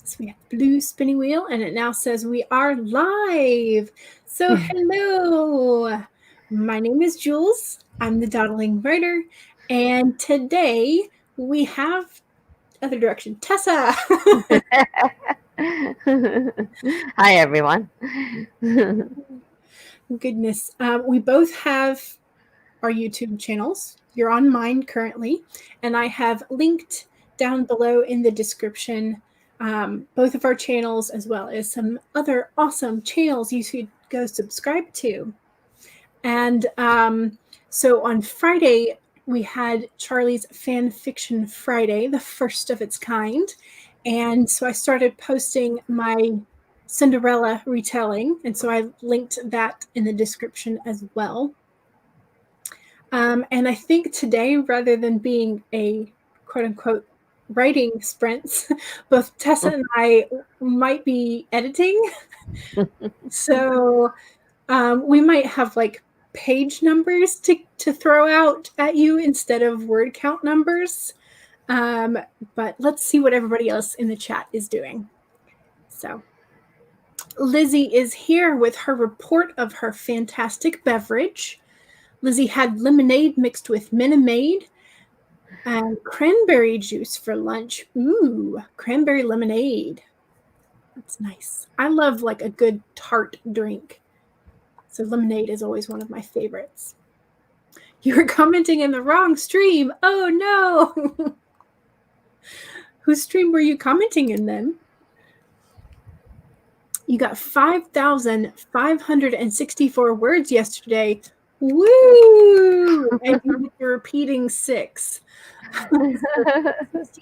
So we have the blue spinning wheel, and it now says we are live. So hello, my name is Jules. I'm the Dawdling writer, and today we have other direction, Tessa. Hi, everyone. Goodness, we both have our YouTube channels. You're on mine currently, and I have linked down below in the description both of our channels as well as some other awesome channels you should go subscribe to. And so on Friday, we had Charlie's Fan Fiction Friday, the first of its kind. And so I started posting my Cinderella retelling, and so I linked that in the description as well. And I think today, rather than being a quote-unquote writing sprints, both Tessa and I might be editing. So we might have like page numbers to throw out at you instead of word count numbers. But let's see what everybody else in the chat is doing. So Lizzie is here with her report of her fantastic beverage. Lizzie had lemonade mixed with Minute Maid and cranberry juice for lunch. Ooh, cranberry lemonade. That's nice. I love like a good tart drink. So lemonade is always one of my favorites. You were commenting in the wrong stream. Oh no. Whose stream were you commenting in then? You got 5,564 words yesterday. Woo! And you're repeating 6.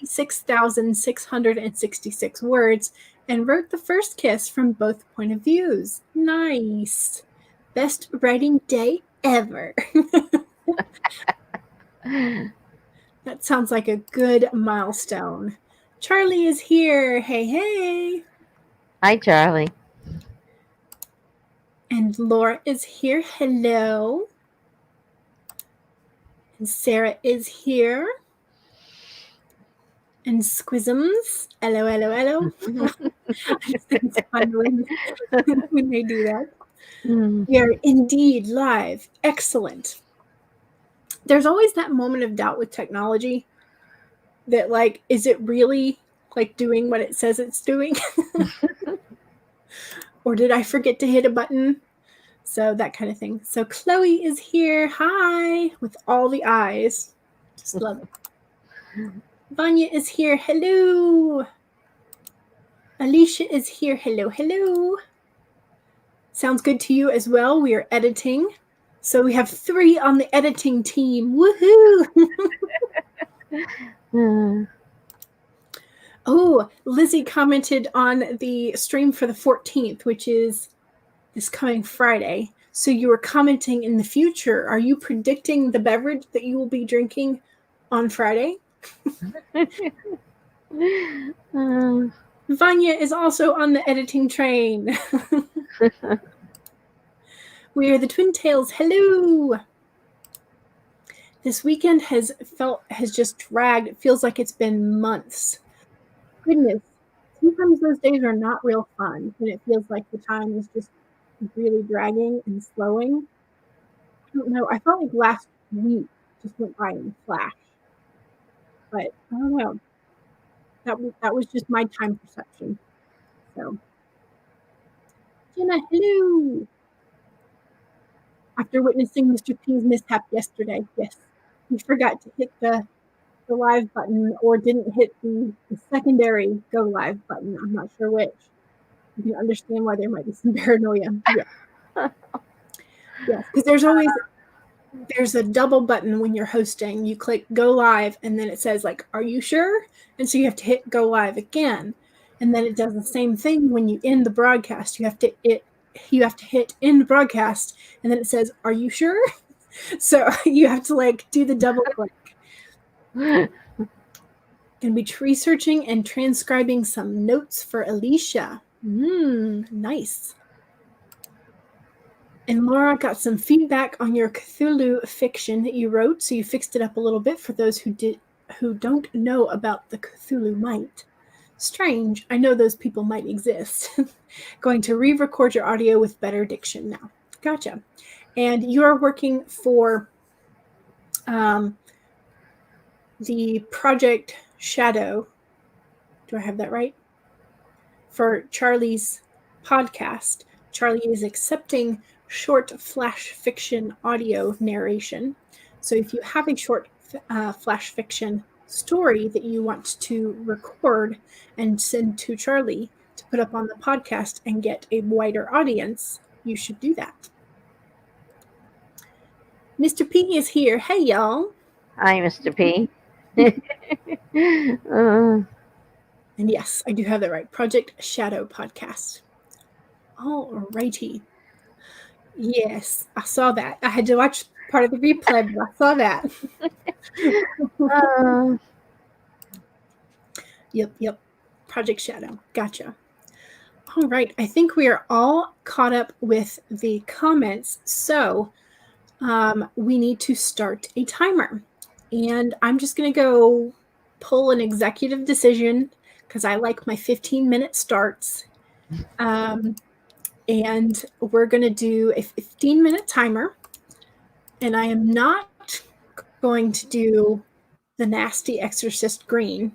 66,666 words, and wrote the first kiss from both point of views. Nice. Best writing day ever. That sounds like a good milestone. Charlie is here. Hey, hey. Hi, Charlie. And Laura is here. Hello. And Sarah is here. And Squisms. Hello, hello, hello. I just think it's fun when they do that. We are indeed live. Excellent. There's always that moment of doubt with technology that, like, is it really like doing what it says it's doing? Or did I forget to hit a button? So that kind of thing. So Chloe is here. Hi. With all the eyes. Just love it. Vanya is here. Hello. Alicia is here. Hello, hello. Sounds good to you as well. We are editing. So we have 3 on the editing team. Woohoo! Oh, Lizzie commented on the stream for the 14th, which is this coming Friday. So you were commenting in the future. Are you predicting the beverage that you will be drinking on Friday? Vanya is also on the editing train. We are the Twin Tails. Hello. This weekend has just dragged. It feels like it's been months. Goodness. Sometimes those days are not real fun, and it feels like the time is just really dragging and slowing. I don't know. I felt like last week just went by in a flash. But I don't know. That was just my time perception. So, Jenna, hello. After witnessing Mr. P's mishap yesterday, yes, he forgot to hit the live button or didn't hit the secondary go live button. I'm not sure which. You can understand why there might be some paranoia. Yeah. Yes, because there's a double button when you're hosting. You click go live and then it says like, are you sure? And so you have to hit go live again. And then it does the same thing when you end the broadcast. You have to hit end broadcast and then it says, are you sure? So you have to like do the double click. Gonna be researching and transcribing some notes for Alicia. Nice. And Laura got some feedback on your Cthulhu fiction that you wrote, so you fixed it up a little bit for those who don't know about the Cthulhu Mite. Strange. I know those people might exist. Going to re-record your audio with better diction now. Gotcha. And you are working for the Project Shadow. Do I have that right? For Charlie's podcast. Charlie is accepting short flash fiction audio narration. So if you have a short flash fiction story that you want to record and send to Charlie to put up on the podcast and get a wider audience, you should do that. Mr. P is here. Hey, y'all. Hi, Mr. P. And yes, I do have that right. Project Shadow podcast. All righty. Yes, I saw that. I had to watch part of the replay, but I saw that. Yep. Project Shadow. Gotcha. All right. I think we are all caught up with the comments. So we need to start a timer. And I'm just going to go pull an executive decision because I like my 15-minute starts. And we're going to do a 15-minute timer. And I am not going to do the nasty exorcist green.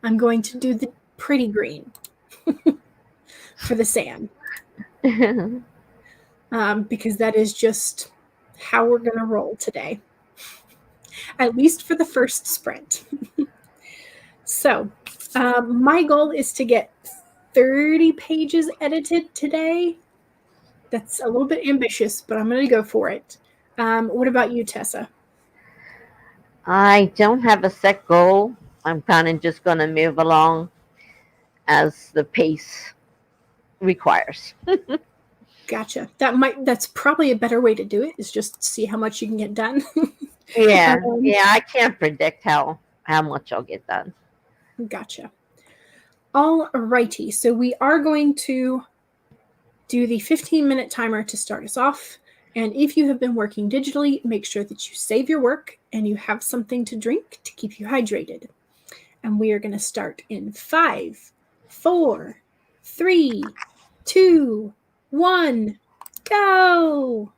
I'm going to do the pretty green for the sand. Because that is just how we're going to roll today. At least for the first sprint. So my goal is to get 30 pages edited today. That's a little bit ambitious, but I'm going to go for it. What about you, Tessa? I don't have a set goal. I'm kind of just going to move along as the pace requires. Gotcha. That's probably a better way to do it, is just see how much you can get done. Yeah, I can't predict how much I'll get done. Gotcha. All righty. So we are going to do the 15-minute timer to start us off. And if you have been working digitally, make sure that you save your work and you have something to drink to keep you hydrated. And we are going to start in 5, 4, 3, 2, 1, go!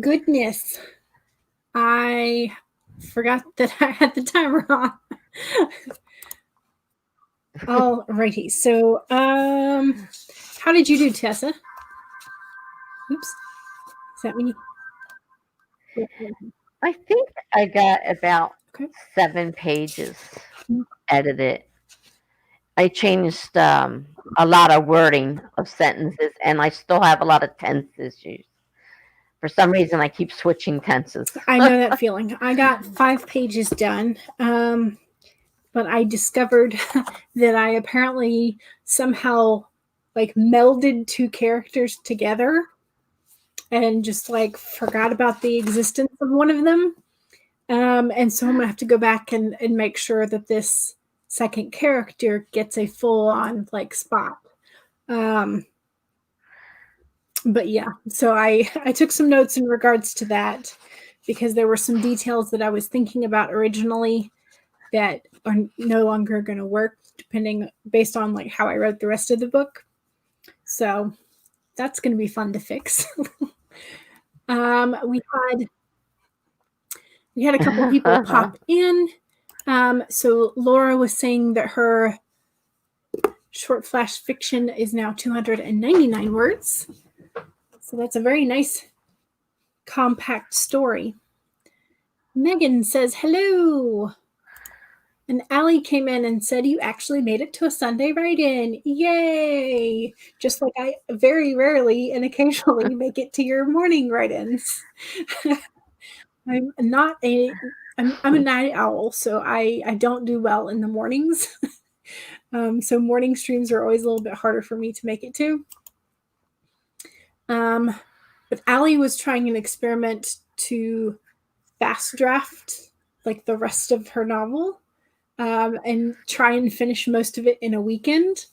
Goodness. I forgot that I had the timer on. Alrighty. So, how did you do, Tessa? Oops. Is that me? I think I got about Okay. 7 pages edited. I changed a lot of wording of sentences, and I still have a lot of tense issues. For some reason, I keep switching tenses. I know that feeling. I got 5 pages done, but I discovered that I apparently somehow like melded 2 characters together and just like forgot about the existence of one of them. And so I'm gonna have to go back and make sure that this second character gets a full on like spot. But yeah, so I took some notes in regards to that because there were some details that I was thinking about originally that are no longer going to work depending based on like how I wrote the rest of the book. So that's going to be fun to fix. We had a couple people pop in. So Laura was saying that her short flash fiction is now 299 words. So that's a very nice compact story. Megan says hello. And Allie came in and said, you actually made it to a Sunday write-in. Yay! Just like I very rarely and occasionally make it to your morning write-ins. I'm a night owl, so I don't do well in the mornings. So morning streams are always a little bit harder for me to make it to. But Allie was trying an experiment to fast draft like the rest of her novel. And try and finish most of it in a weekend.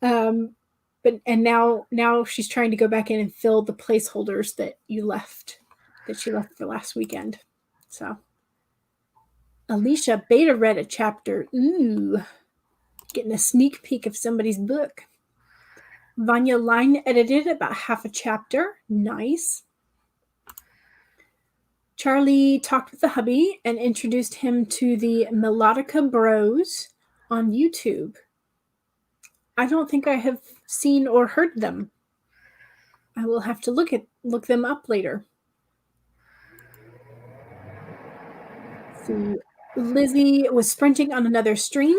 But now she's trying to go back in and fill the placeholders that she left for last weekend. So Alicia beta read a chapter. Ooh, getting a sneak peek of somebody's book. Vanya line edited about half a chapter. Nice. Charlie talked with the hubby and introduced him to the Melodica Bros on YouTube. I don't think I have seen or heard them. I will have to look them up later. See, Lizzie was sprinting on another stream.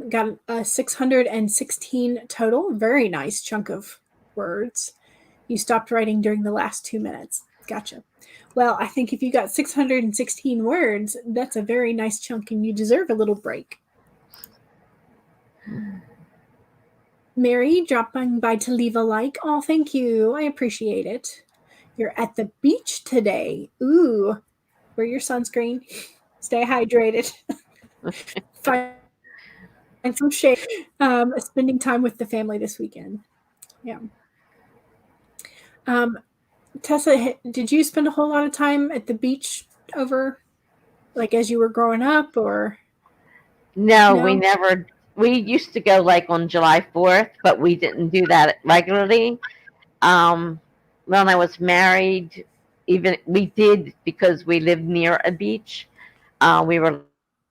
Got a 616 total. Very nice chunk of words. You stopped writing during the last 2 minutes. Gotcha. Well, I think if you got 616 words, that's a very nice chunk and you deserve a little break. Mary dropping by to leave a like. Oh, thank you. I appreciate it. You're at the beach today. Ooh, wear your sunscreen. Stay hydrated. Find some shade. Spending time with the family this weekend. Yeah. Tessa, did you spend a whole lot of time at the beach over, like as you were growing up, or? No, we never. We used to go like on July 4th, but we didn't do that regularly. When I was married, even we did because we lived near a beach. We were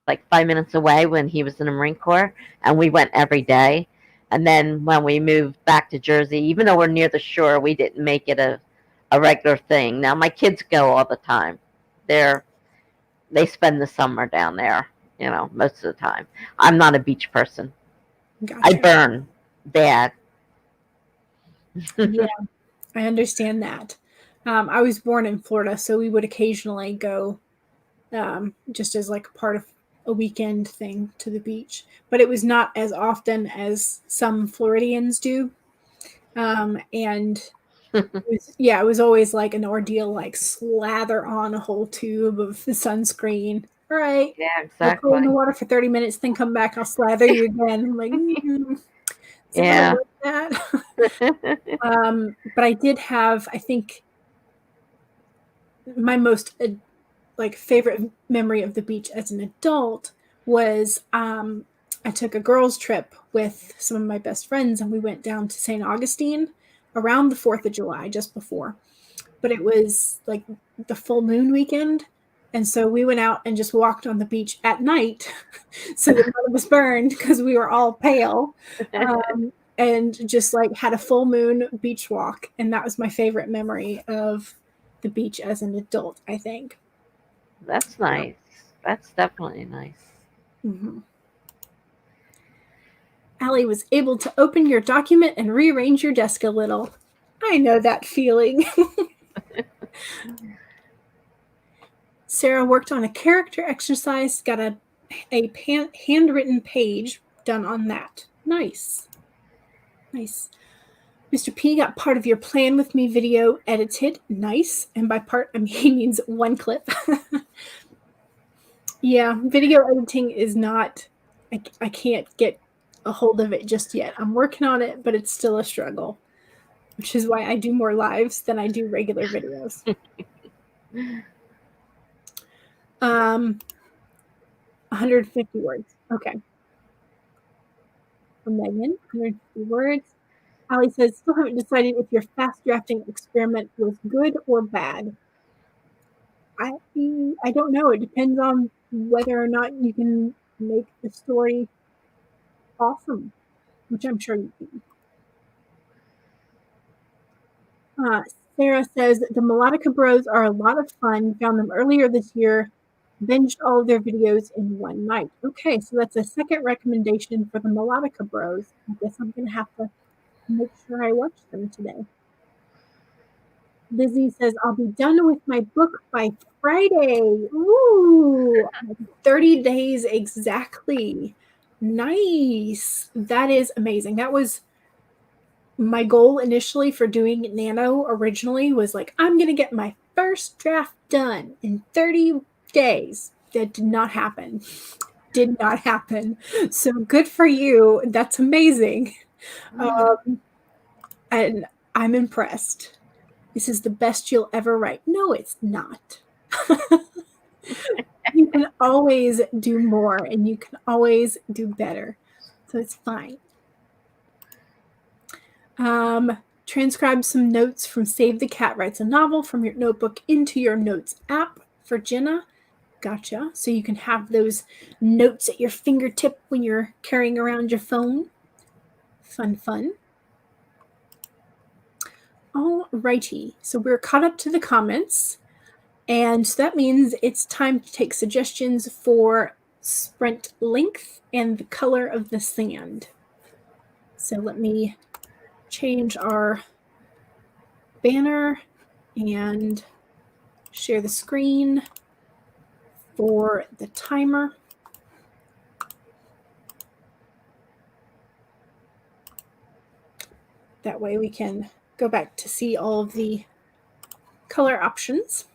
like 5 minutes away when he was in the Marine Corps, and we went every day. And then when we moved back to Jersey, even though we're near the shore, we didn't make it a regular thing. Now my kids go all the time. They spend the summer down there, most of the time. I'm not a beach person. Gotcha. I burn bad. Yeah, I understand that. I was born in Florida, so we would occasionally go just as like part of a weekend thing to the beach. But it was not as often as some Floridians do. And it was always like an ordeal, like slather on a whole tube of the sunscreen. All right. Yeah, exactly. I'll go in the water for 30 minutes, then come back, I'll slather you again. I'm like, yeah. But I did have, I think, my most like favorite memory of the beach as an adult was I took a girls' trip with some of my best friends, and we went down to St. Augustine around the 4th of July, just before. but it was like the full moon weekend. And so we went out and just walked on the beach at night so that none of us burned because we were all pale. And just like had a full moon beach walk. And that was my favorite memory of the beach as an adult, I think. That's nice. That's definitely nice. Mm-hmm. Allie was able to open your document and rearrange your desk a little. I know that feeling. Sarah worked on a character exercise, got a handwritten page done on that. Nice. Nice. Mr. P got part of your plan with me video edited. Nice. And by part, I mean, he means one clip. Yeah, video editing is not, I can't get a hold of it just yet. I'm working on it, but it's still a struggle, which is why I do more lives than I do regular videos. 150 words. Okay. From Megan, 150 words. Allie says, still haven't decided if your fast drafting experiment was good or bad. I don't know. It depends on whether or not you can make the story awesome, which I'm sure you can. Sarah says, the Melodica Bros are a lot of fun. Found them earlier this year. Binged all of their videos in one night. Okay, so that's a second recommendation for the Melodica Bros. I guess I'm going to have to make sure I watch them today. Lizzie says, I'll be done with my book by Friday. Ooh, 30 days exactly. Nice. That is amazing. That was my goal initially for doing Nano originally was like, I'm going to get my first draft done in 30 days. That did not happen. Did not happen. So good for you. That's amazing. And I'm impressed. This is the best you'll ever write. No, it's not. You can always do more and you can always do better. So it's fine. Transcribe some notes from Save the Cat Writes a Novel from your notebook into your notes app for Jenna. Gotcha. So you can have those notes at your fingertip when you're carrying around your phone. Fun, fun. All righty. So we're caught up to the comments. And so that means it's time to take suggestions for sprint length and the color of the sand. So let me change our banner and share the screen for the timer. That way we can go back to see all of the color options.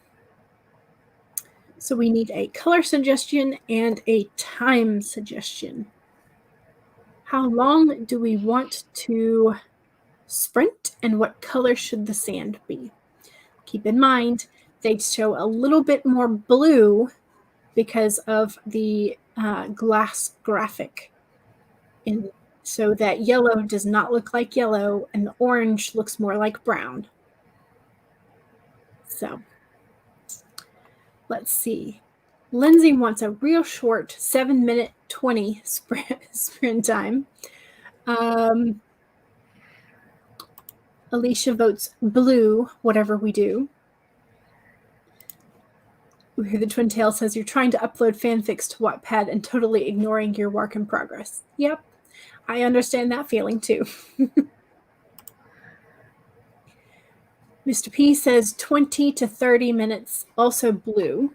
So we need a color suggestion and a time suggestion. How long do we want to sprint and what color should the sand be? Keep in mind, they show a little bit more blue because of the glass graphic. So that yellow does not look like yellow and the orange looks more like brown. So let's see. Lindsay wants a real short 7-minute 20 sprint time. Alicia votes blue, whatever we do. We hear the Twin Tail says you're trying to upload fanfics to Wattpad and totally ignoring your work in progress. Yep, I understand that feeling too. Mr. P says 20 to 30 minutes, also blue.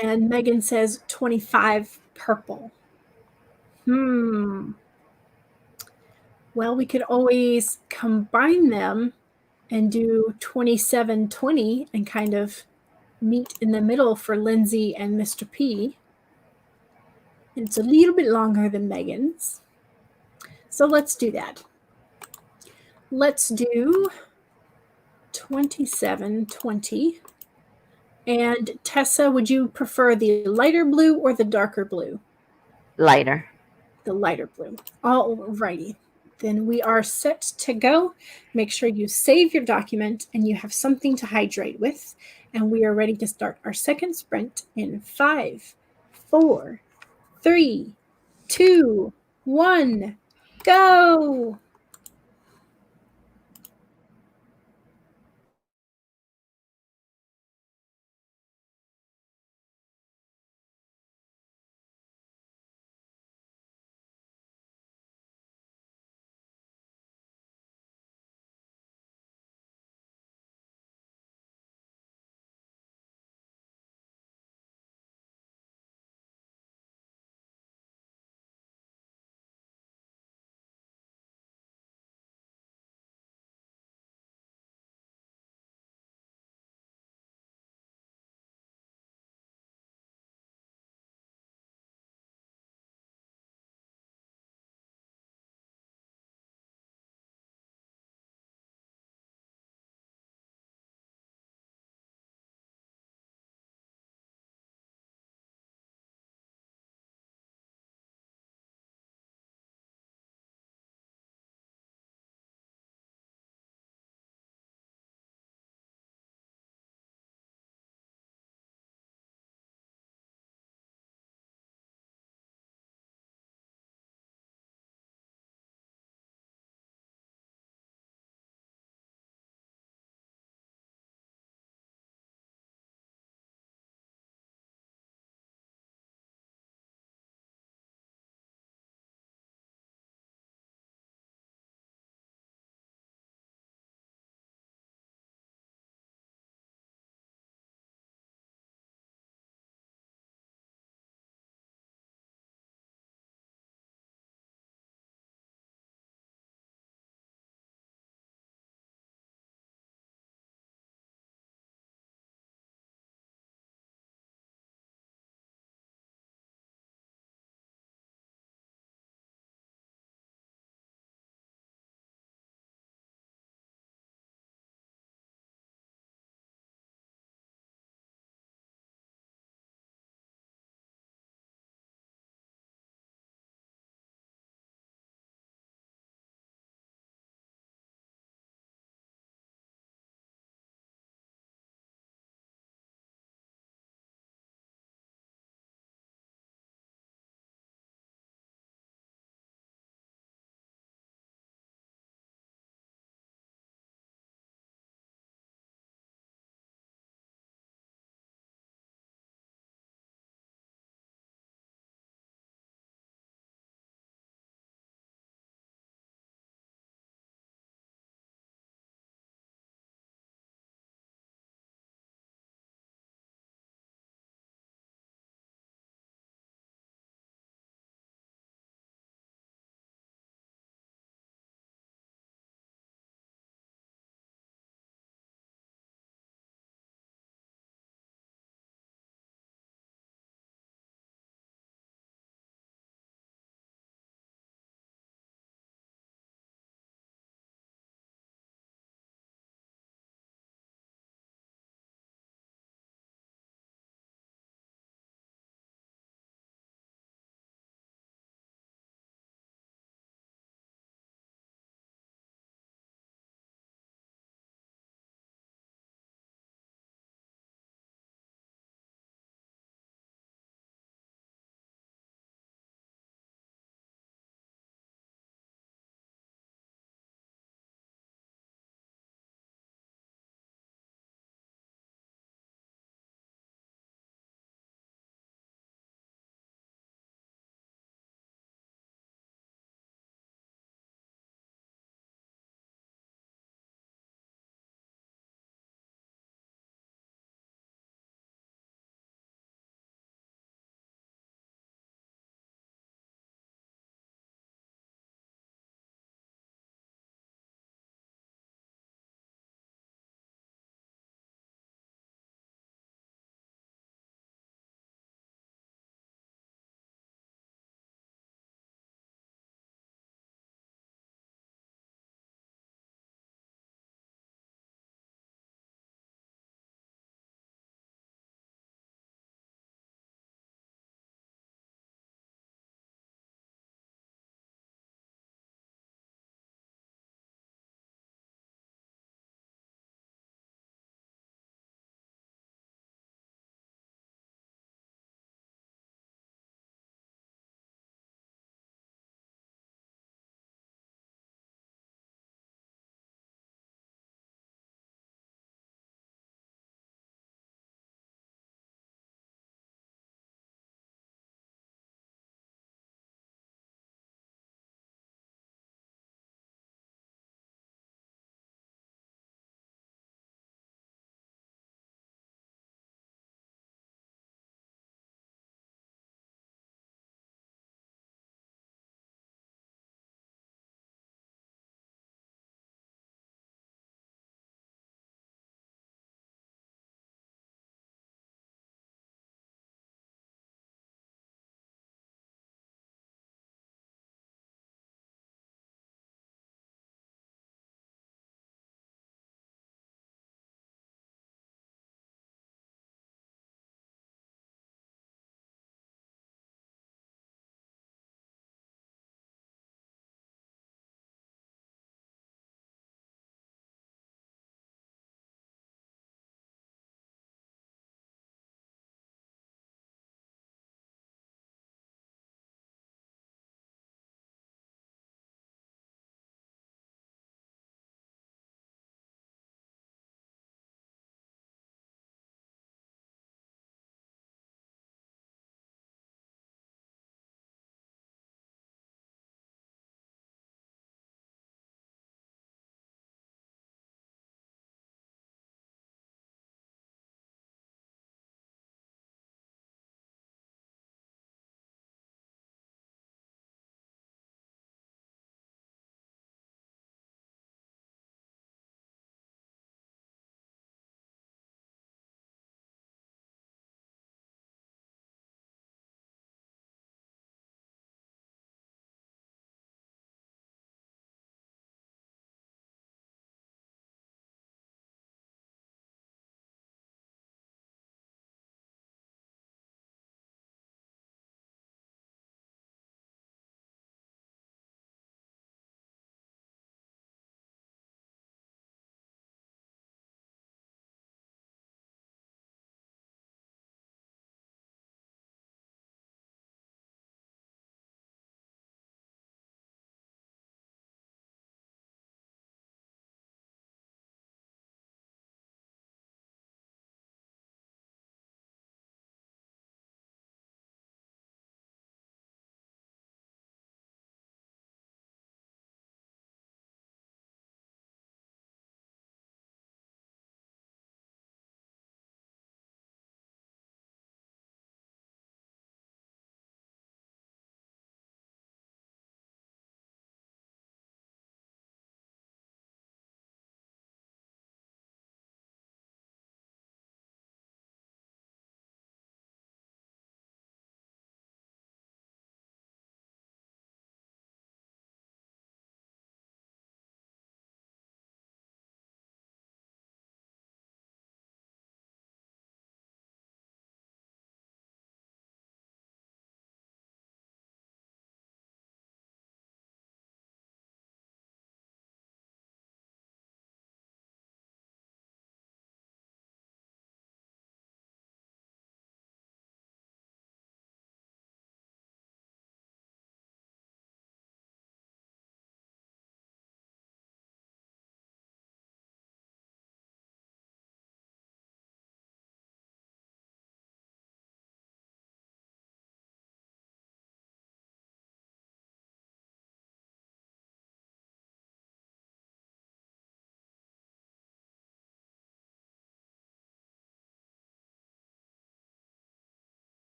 And Megan says 25 purple. Well, we could always combine them and do 27-20 and kind of meet in the middle for Lindsay and Mr. P. And it's a little bit longer than Megan's. So let's do that. Let's do 27-20. And Tessa, would you prefer the lighter blue or the darker blue? Lighter. The lighter blue. All righty. then we are set to go. Make sure you save your document and you have something to hydrate with. And we are ready to start our second sprint in 5, 4, 3, 2, 1, go!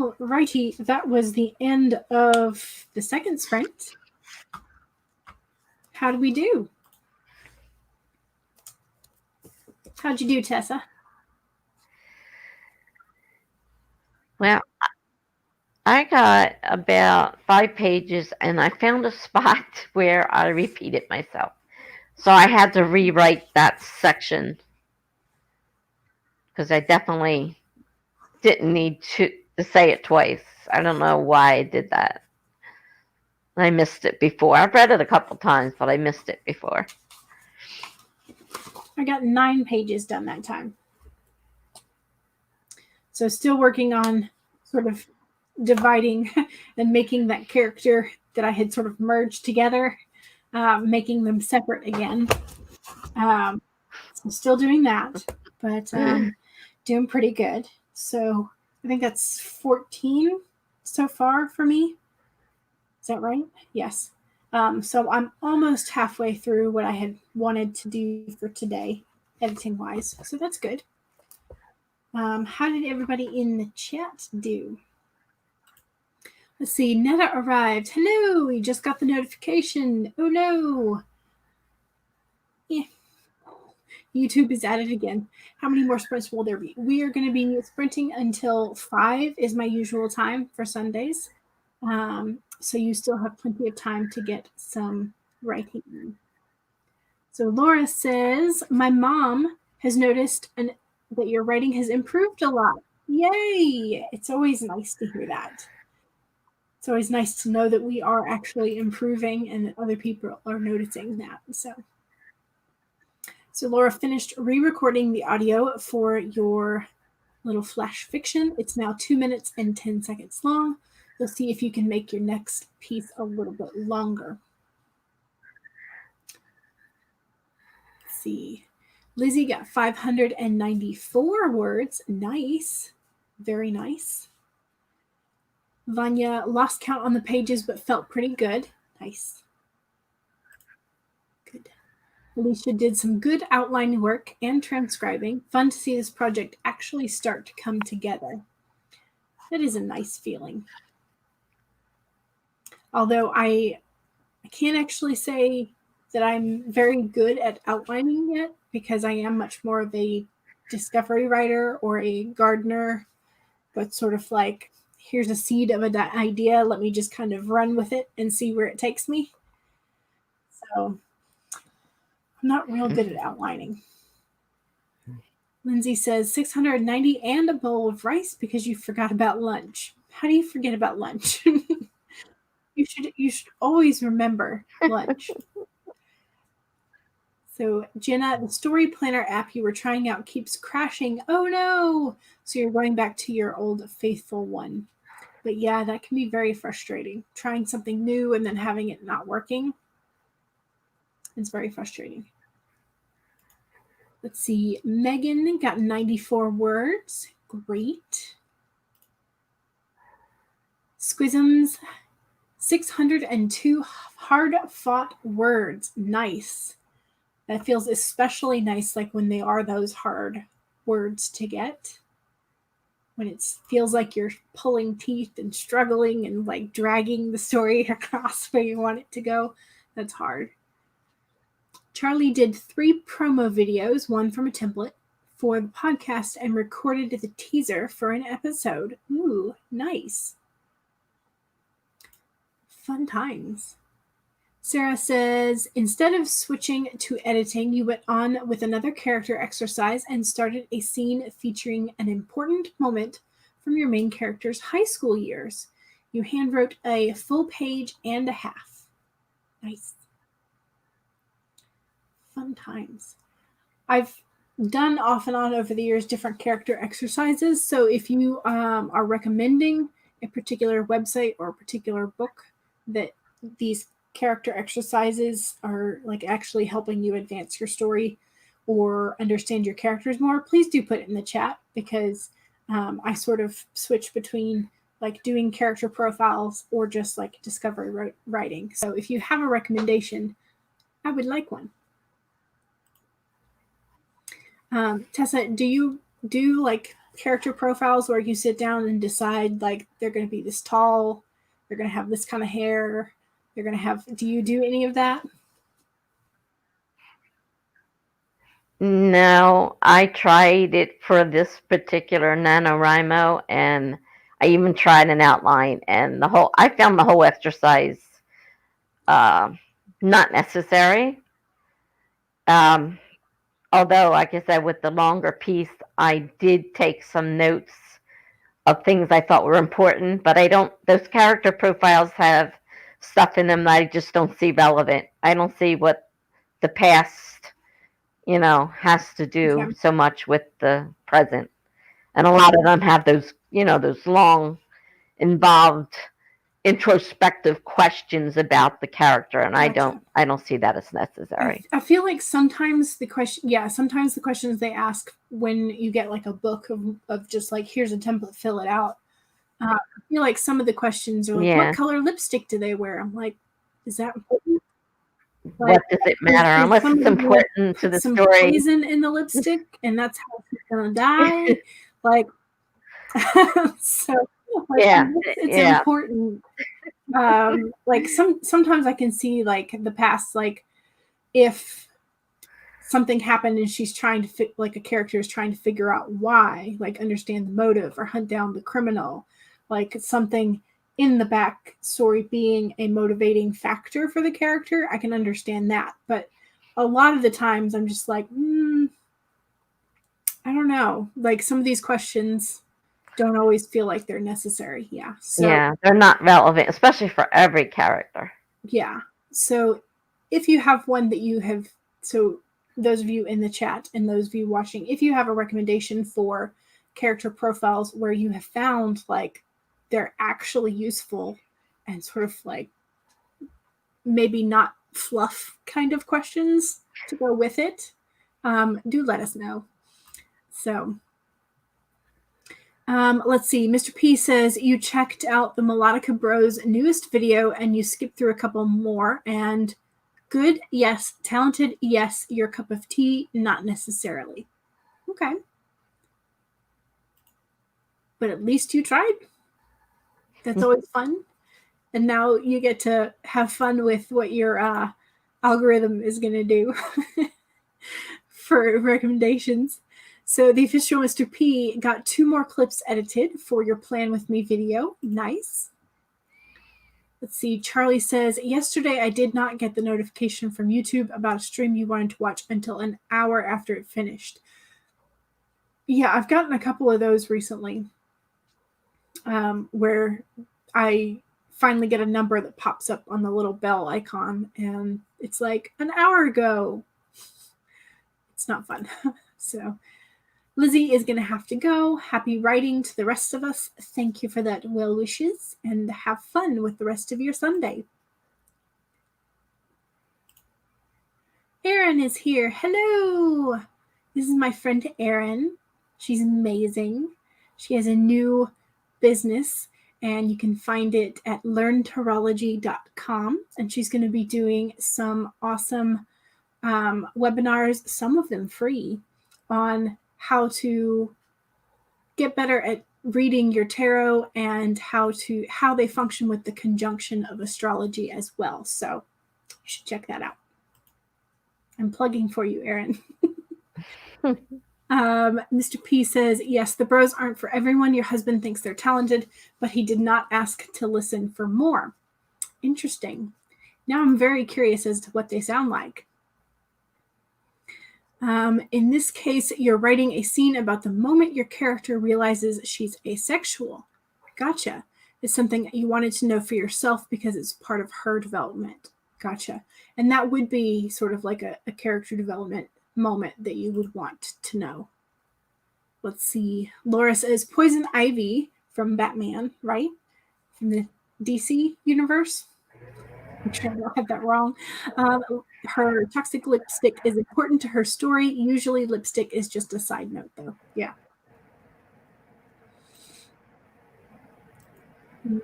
All righty, that was the end of the second sprint. How did we do? How'd you do, Tessa? Well, I got about 5 pages, and I found a spot where I repeated myself. So I had to rewrite that section because I definitely didn't need to say it twice. I don't know why I did that. I missed it before. I've read it a couple times, but I missed it before. I got 9 pages done that time. So still working on sort of dividing and making that character that I had sort of merged together, making them separate again. So still doing that, but doing pretty good. So I think that's 14 so far for me. Is that right? Yes. So I'm almost halfway through what I had wanted to do for today, editing-wise. So that's good. How did everybody in the chat do? Let's see. Netta arrived. Hello. We just got the notification. Oh, no. Yeah. YouTube is at it again. How many more sprints will there be? We are going to be sprinting until 5 is my usual time for Sundays. So you still have plenty of time to get some writing in. So Laura says, my mom has noticed that your writing has improved a lot. Yay! It's always nice to hear that. It's always nice to know that we are actually improving and that other people are noticing that. So Laura finished re-recording the audio for your little flash fiction. It's now 2 minutes and 10 seconds long. You'll see if you can make your next piece a little bit longer. Let's see. Lizzie got 594 words. Nice. Very nice. Vanya lost count on the pages but felt pretty good. Nice. Good. Alicia did some good outlining work and transcribing. Fun to see this project actually start to come together. That is a nice feeling. Although I can't actually say that I'm very good at outlining yet because I am much more of a discovery writer or a gardener, but sort of like, here's a seed of an idea. Let me just kind of run with it and see where it takes me. So I'm not real good at outlining. Lindsay says 690 and a bowl of rice because you forgot about lunch. How do you forget about lunch? You should always remember lunch. So Jenna, the story planner app you were trying out keeps crashing. Oh no! So you're going back to your old faithful one. But yeah, that can be very frustrating. Trying something new and then having it not working. It's very frustrating. Let's see. Megan got 94 words. Great. Squisms, 602 hard-fought words. Nice. That feels especially nice, like when they are those hard words to get. When it feels like you're pulling teeth and struggling and like dragging the story across where you want it to go. That's hard. Charlie did 3 promo videos, one from a template, for the podcast and recorded the teaser for an episode. Ooh, nice. Fun times. Sarah says, instead of switching to editing, you went on with another character exercise and started a scene featuring an important moment from your main character's high school years. You handwrote a full page and a half. Nice. Fun times. I've done off and on over the years different character exercises. So if you are recommending a particular website or a particular book that these character exercises are like actually helping you advance your story or understand your characters more, please do put it in the chat because I sort of switch between like doing character profiles or just like discovery writing. So if you have a recommendation, I would like one. Tessa, do you do like character profiles where you sit down and decide like they're going to be this tall, they're going to have this kind of hair, they're going to have, do you do any of that? No, I tried it for this particular NaNoWriMo, and I even tried an outline, and I found the whole exercise not necessary. Although, like I said, with the longer piece, I did take some notes of things I thought were important, but those character profiles have stuff in them that I just don't see relevant. I don't see what the past, has to do so much with the present. And a lot of them have those, those long, involved, introspective questions about the character, and I don't see that as necessary. I feel like sometimes the questions they ask when you get like a book of just like, here's a template, fill it out. I feel like some of the questions are like, what color lipstick do they wear? I'm like, is that important? Like, what does it matter unless it's important to the some story? Poison in the lipstick, and that's how she's gonna die. Like, so like, it's important. Like sometimes I can see like the past, like if something happened and she's trying to like a character is trying to figure out why, like understand the motive or hunt down the criminal, like something in the back story being a motivating factor for the character, I can understand that. But a lot of the times I'm just like, I don't know. Like some of these questions don't always feel like they're necessary. Yeah. So, yeah, they're not relevant, especially for every character. Yeah. So if you have one that you have, so those of you in the chat and those of you watching, if you have a recommendation for character profiles where you have found like they're actually useful and sort of like maybe not fluff kind of questions to go with it, do let us know. So let's see. Mr. P says you checked out the Melodica Bros newest video and you skipped through a couple more, and good, yes. Talented, yes. Your cup of tea, not necessarily. Okay. But at least you tried. That's always fun. And now you get to have fun with what your algorithm is going to do for recommendations. So the official Mr. P got 2 more clips edited for your Plan With Me video. Nice. Let's see. Charlie says, yesterday I did not get the notification from YouTube about a stream you wanted to watch until an hour after it finished. Yeah, I've gotten a couple of those recently where I finally get a number that pops up on the little bell icon and it's like an hour ago. It's not fun. So Lizzie is going to have to go. Happy writing to the rest of us. Thank you for that well wishes and have fun with the rest of your Sunday. Erin is here. Hello. This is my friend Erin. She's amazing. She has a new business and you can find it at learntarology.com. And she's going to be doing some awesome webinars, some of them free, on how to get better at reading your tarot and how they function with the conjunction of astrology as well. So you should check that out. I'm plugging for you, Erin. Mr. P says, yes, the bros aren't for everyone. Your husband thinks they're talented, but he did not ask to listen for more. Interesting. Now I'm very curious as to what they sound like. In this case, you're writing a scene about the moment your character realizes she's asexual. Gotcha. It's something you wanted to know for yourself because it's part of her development. Gotcha. And that would be sort of like a character development moment that you would want to know. Let's see. Laura says Poison Ivy from Batman, right? From the DC universe. I'm sure I don't have that wrong. Her toxic lipstick is important to her story. Usually lipstick is just a side note, though. Yeah.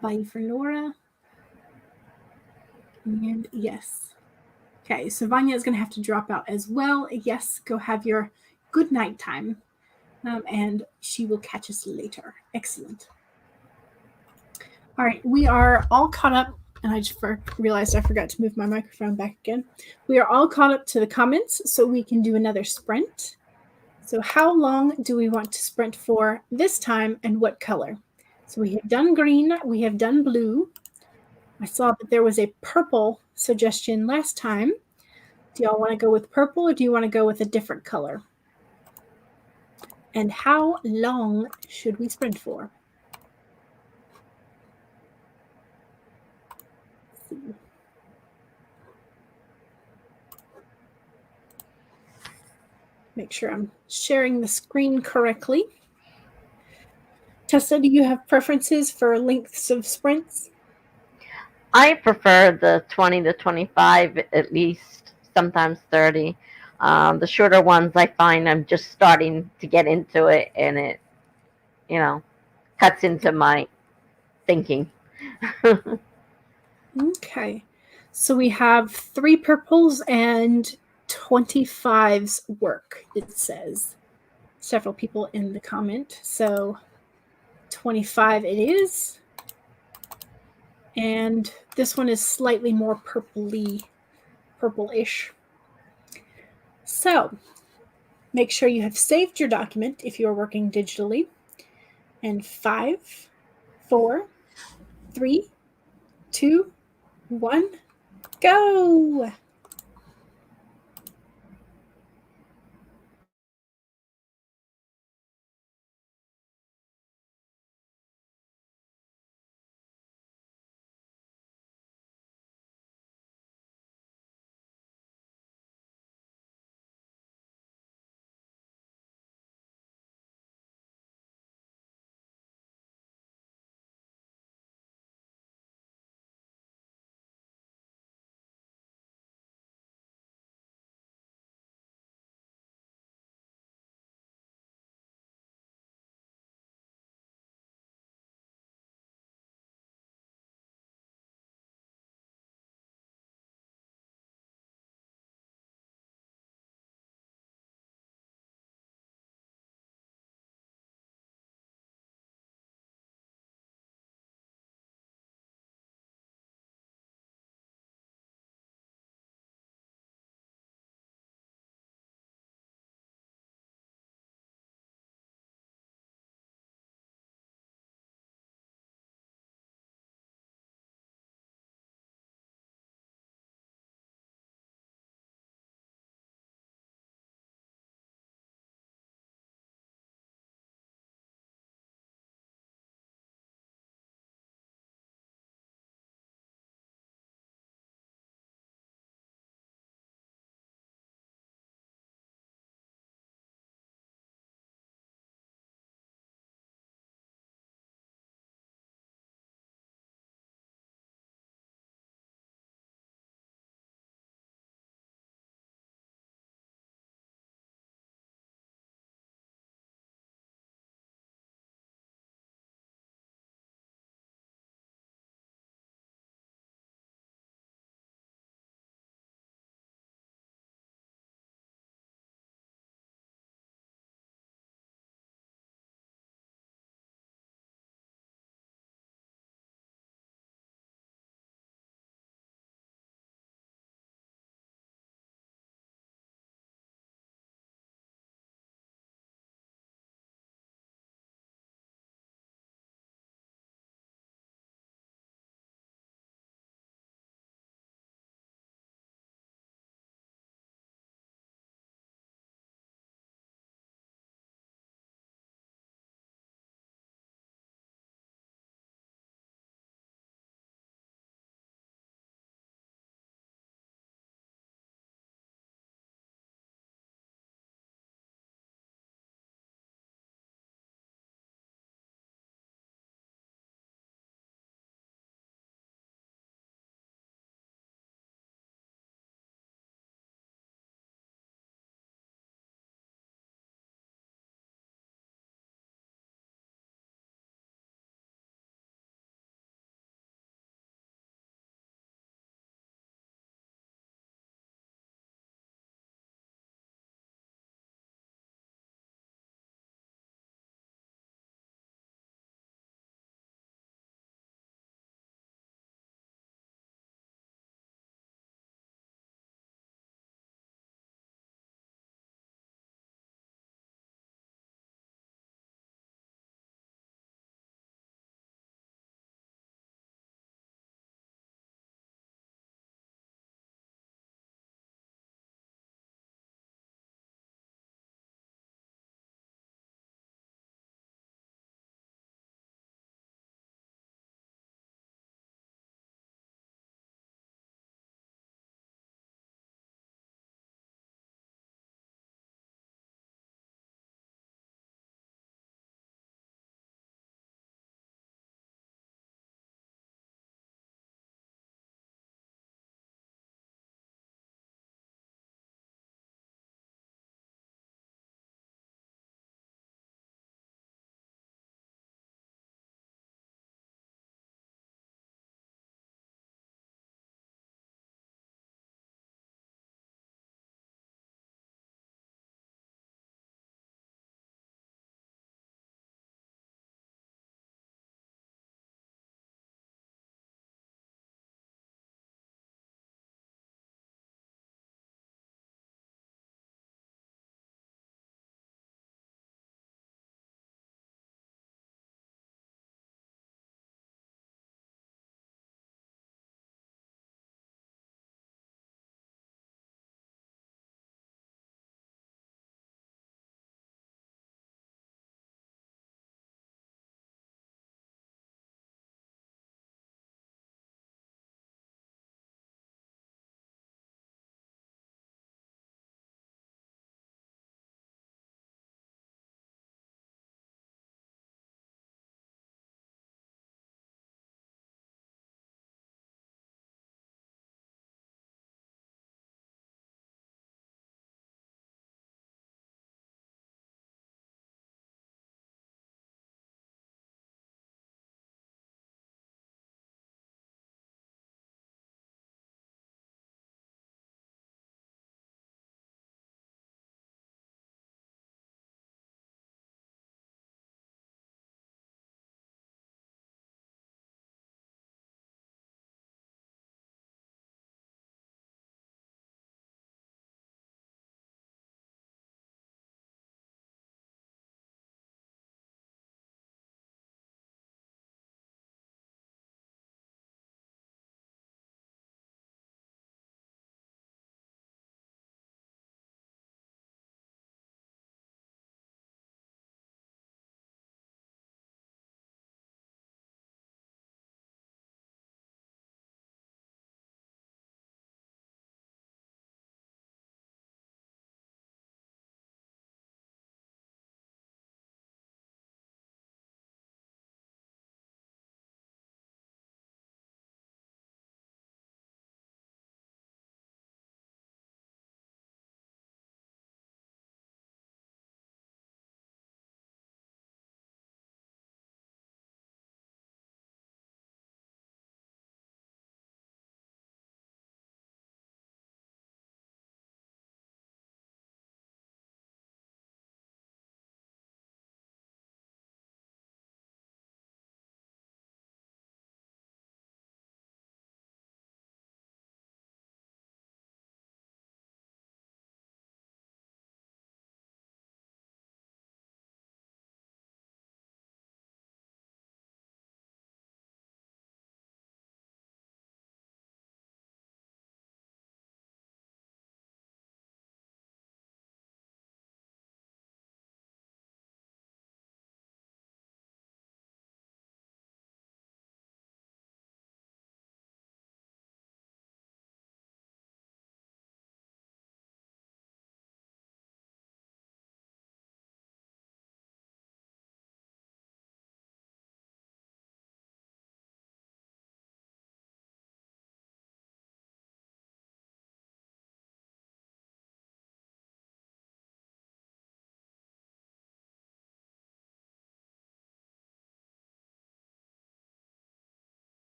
Bye for Laura. And yes. Okay, so Vanya is going to have to drop out as well. Yes, go have your good night time. and she will catch us later. Excellent. All right, we are all caught up, and I just realized I forgot to move my microphone back again. We are all caught up to the comments, so we can do another sprint. So how long do we want to sprint for this time, and what color? So we have done green, we have done blue. I saw that there was a purple suggestion last time. Do y'all want to go with purple, or do you want to go with a different color? And how long should we sprint for? Let's see. Make sure I'm sharing the screen correctly. Tessa, do you have preferences for lengths of sprints? I prefer the 20 to 25, at least, sometimes 30. The shorter ones, I find I'm just starting to get into it, and it, cuts into my thinking. Okay. So we have 3 purples and 25's work, it says. Several people in the comment. So 25 it is. And this one is slightly more purplish. So make sure you have saved your document if you're working digitally. And 5, 4, 3, 2, 1, go!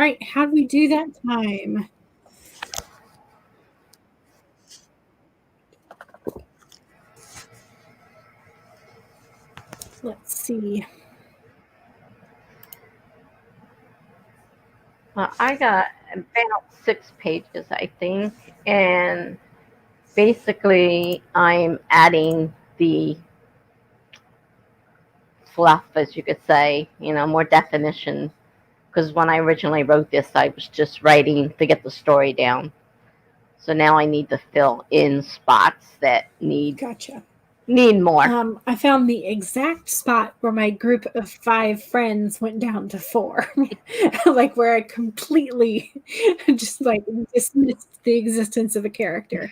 right. How do we do that time? Let's see. Well, I got about 6 pages, I think, and basically I'm adding the fluff, as you could say, more definition. Because when I originally wrote this, I was just writing to get the story down. So now I need to fill in spots that need more. I found the exact spot where my group of 5 friends went down to 4. Like where I completely just like dismissed the existence of a character.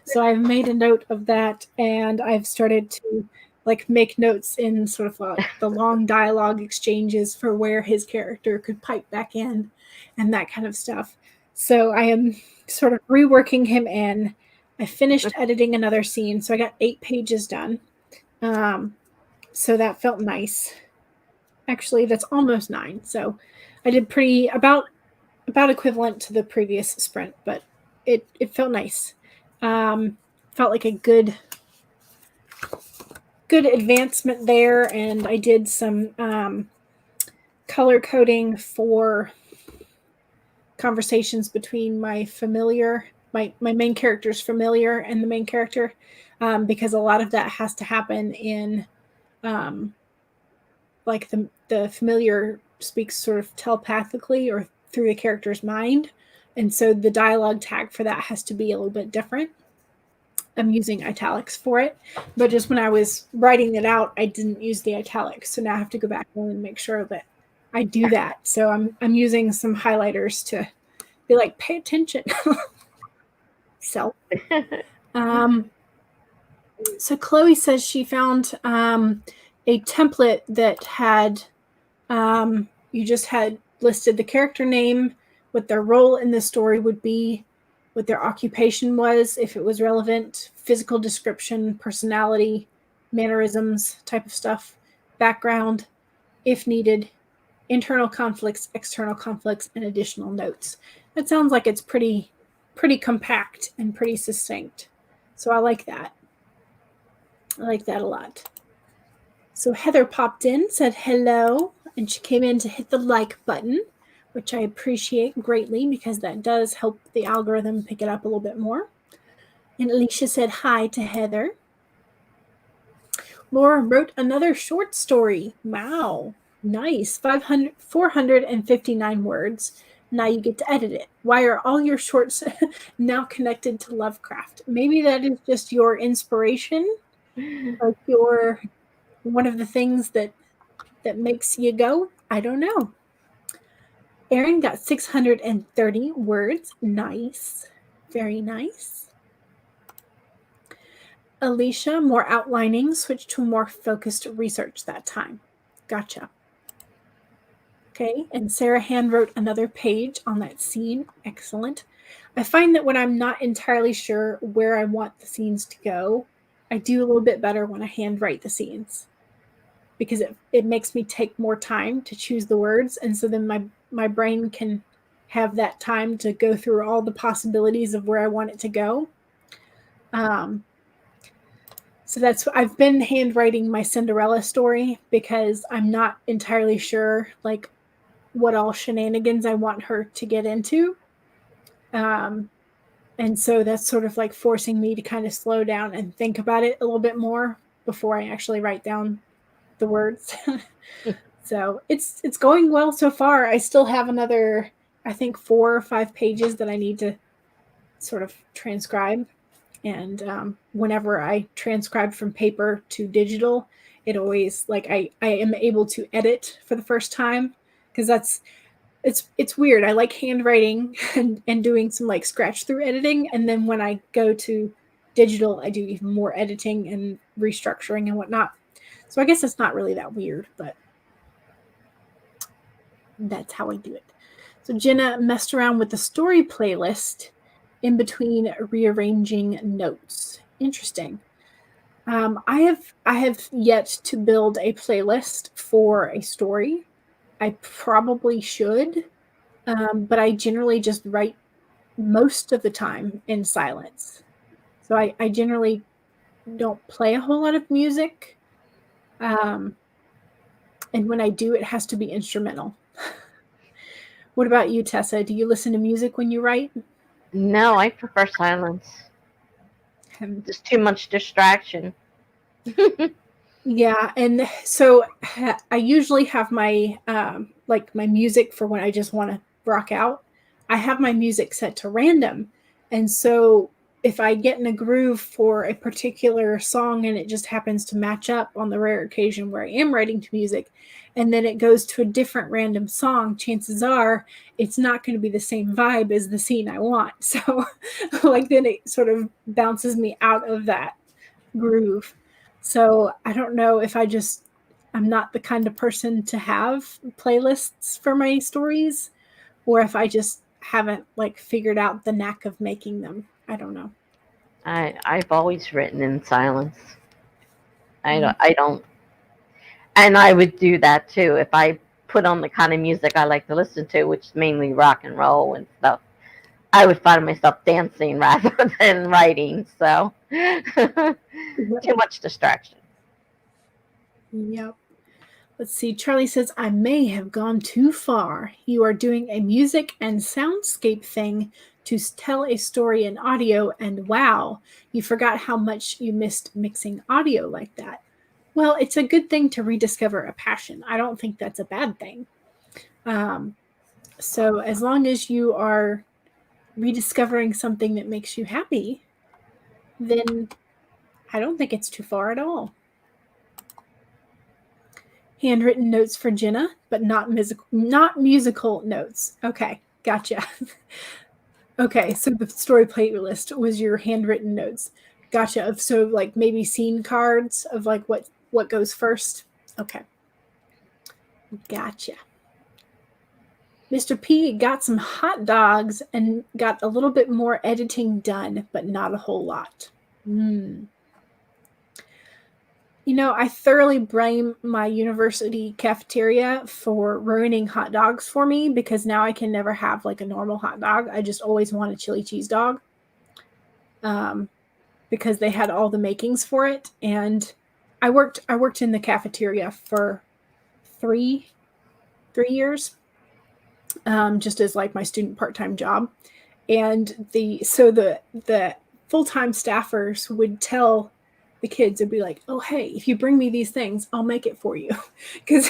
So I've made a note of that, and I've started to like make notes in sort of the long dialogue exchanges for where his character could pipe back in and that kind of stuff. So I am sort of reworking him in. I finished editing another scene, so I got 8 pages done. So that felt nice. Actually, that's almost 9. So I did about equivalent to the previous sprint, but it felt nice. Felt like a good advancement there, and I did some color coding for conversations between my main character's familiar and the main character, because a lot of that has to happen in like the familiar speaks sort of telepathically or through the character's mind, and so the dialogue tag for that has to be a little bit different. I'm using italics for it, but just when I was writing it out, I didn't use the italics, so now I have to go back and make sure that I do that. So I'm using some highlighters to be like, pay attention. So so Chloe says she found a template that had you just had listed the character name, what their role in the story would be, what their occupation was, if it was relevant, physical description, personality, mannerisms, type of stuff, background, if needed, internal conflicts, external conflicts, and additional notes. That sounds like it's pretty compact and pretty succinct. So I like that. I like that a lot. So Heather popped in, said hello, and she came in to hit the like button, which I appreciate greatly because that does help the algorithm pick it up a little bit more. And Alicia said hi to Heather. Laura wrote another short story. Wow, nice. 459 words. Now you get to edit it. Why are all your shorts now connected to Lovecraft? Maybe that is just your inspiration, like one of the things that makes you go. I don't know. Erin got 630 words. Nice. Very nice. Alicia, more outlining, switched to more focused research that time. Gotcha. Okay, and Sarah hand wrote another page on that scene. Excellent. I find that when I'm not entirely sure where I want the scenes to go, I do a little bit better when I hand write the scenes, because it makes me take more time to choose the words, and so then my brain can have that time to go through all the possibilities of where I want it to go. So I've been handwriting my Cinderella story because I'm not entirely sure like what all shenanigans I want her to get into. And so that's sort of like forcing me to kind of slow down and think about it a little bit more before I actually write down the words. So it's going well so far. I still have another, I think, 4 or 5 pages that I need to sort of transcribe. And whenever I transcribe from paper to digital, it always like I am able to edit for the first time, because it's weird. I like handwriting and doing some like scratch through editing, and then when I go to digital, I do even more editing and restructuring and whatnot. So I guess it's not really that weird, but that's how I do it. So Jenna messed around with the story playlist in between rearranging notes. Interesting. I have yet to build a playlist for a story. I probably should. But I generally just write most of the time in silence. So I generally don't play a whole lot of music. And when I do, it has to be instrumental. What about you, Tessa? Do you listen to music when you write? No, I prefer silence. Just too much distraction. Yeah, and so I usually have my like my music for when I just want to rock out. I have my music set to random, and so if I get in a groove for a particular song and it just happens to match up on the rare occasion where I am writing to music, and then it goes to a different random song, chances are it's not going to be the same vibe as the scene I want. So like then it sort of bounces me out of that groove. So I don't know if I'm not the kind of person to have playlists for my stories, or if I just haven't like figured out the knack of making them. I don't know. I've always written in silence. I don't, and I would do that too if I put on the kind of music I like to listen to, which is mainly rock and roll and stuff. I would find myself dancing rather than writing. So too much distraction. Yep. Let's see. Charlie says, I may have gone too far. You are doing a music and soundscape thing to tell a story in audio, and wow, you forgot how much you missed mixing audio like that. Well, it's a good thing to rediscover a passion. I don't think that's a bad thing. So as long as you are rediscovering something that makes you happy, then I don't think it's too far at all. Handwritten notes for Jenna, but not musical notes. Okay, gotcha. Okay, so the story playlist was your handwritten notes. Gotcha. So like maybe scene cards of like what goes first. Okay. Gotcha. Mr. P got some hot dogs and got a little bit more editing done, but not a whole lot. You know, I thoroughly blame my university cafeteria for ruining hot dogs for me, because now I can never have like a normal hot dog. I just always want a chili cheese dog, because they had all the makings for it. And I worked in the cafeteria for three years, just as like my student part-time job. And the full-time staffers would tell the kids, would be like, oh, hey, if you bring me these things, I'll make it for you. Because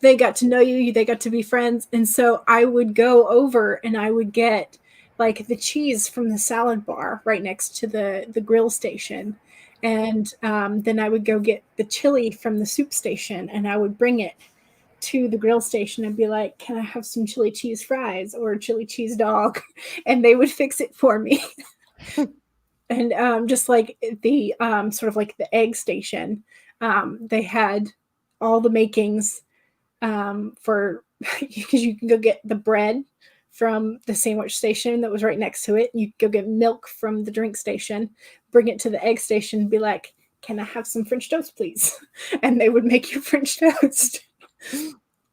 they got to know you, they got to be friends. And so I would go over and I would get like the cheese from the salad bar right next to the grill station. And then I would go get the chili from the soup station and I would bring it to the grill station and be like, can I have some chili cheese fries or a chili cheese dog? And they would fix it for me. And just like the sort of like the egg station, they had all the makings for, because you can go get the bread from the sandwich station that was right next to it. You go get milk from the drink station, bring it to the egg station, and be like, can I have some French toast, please? And they would make you French toast.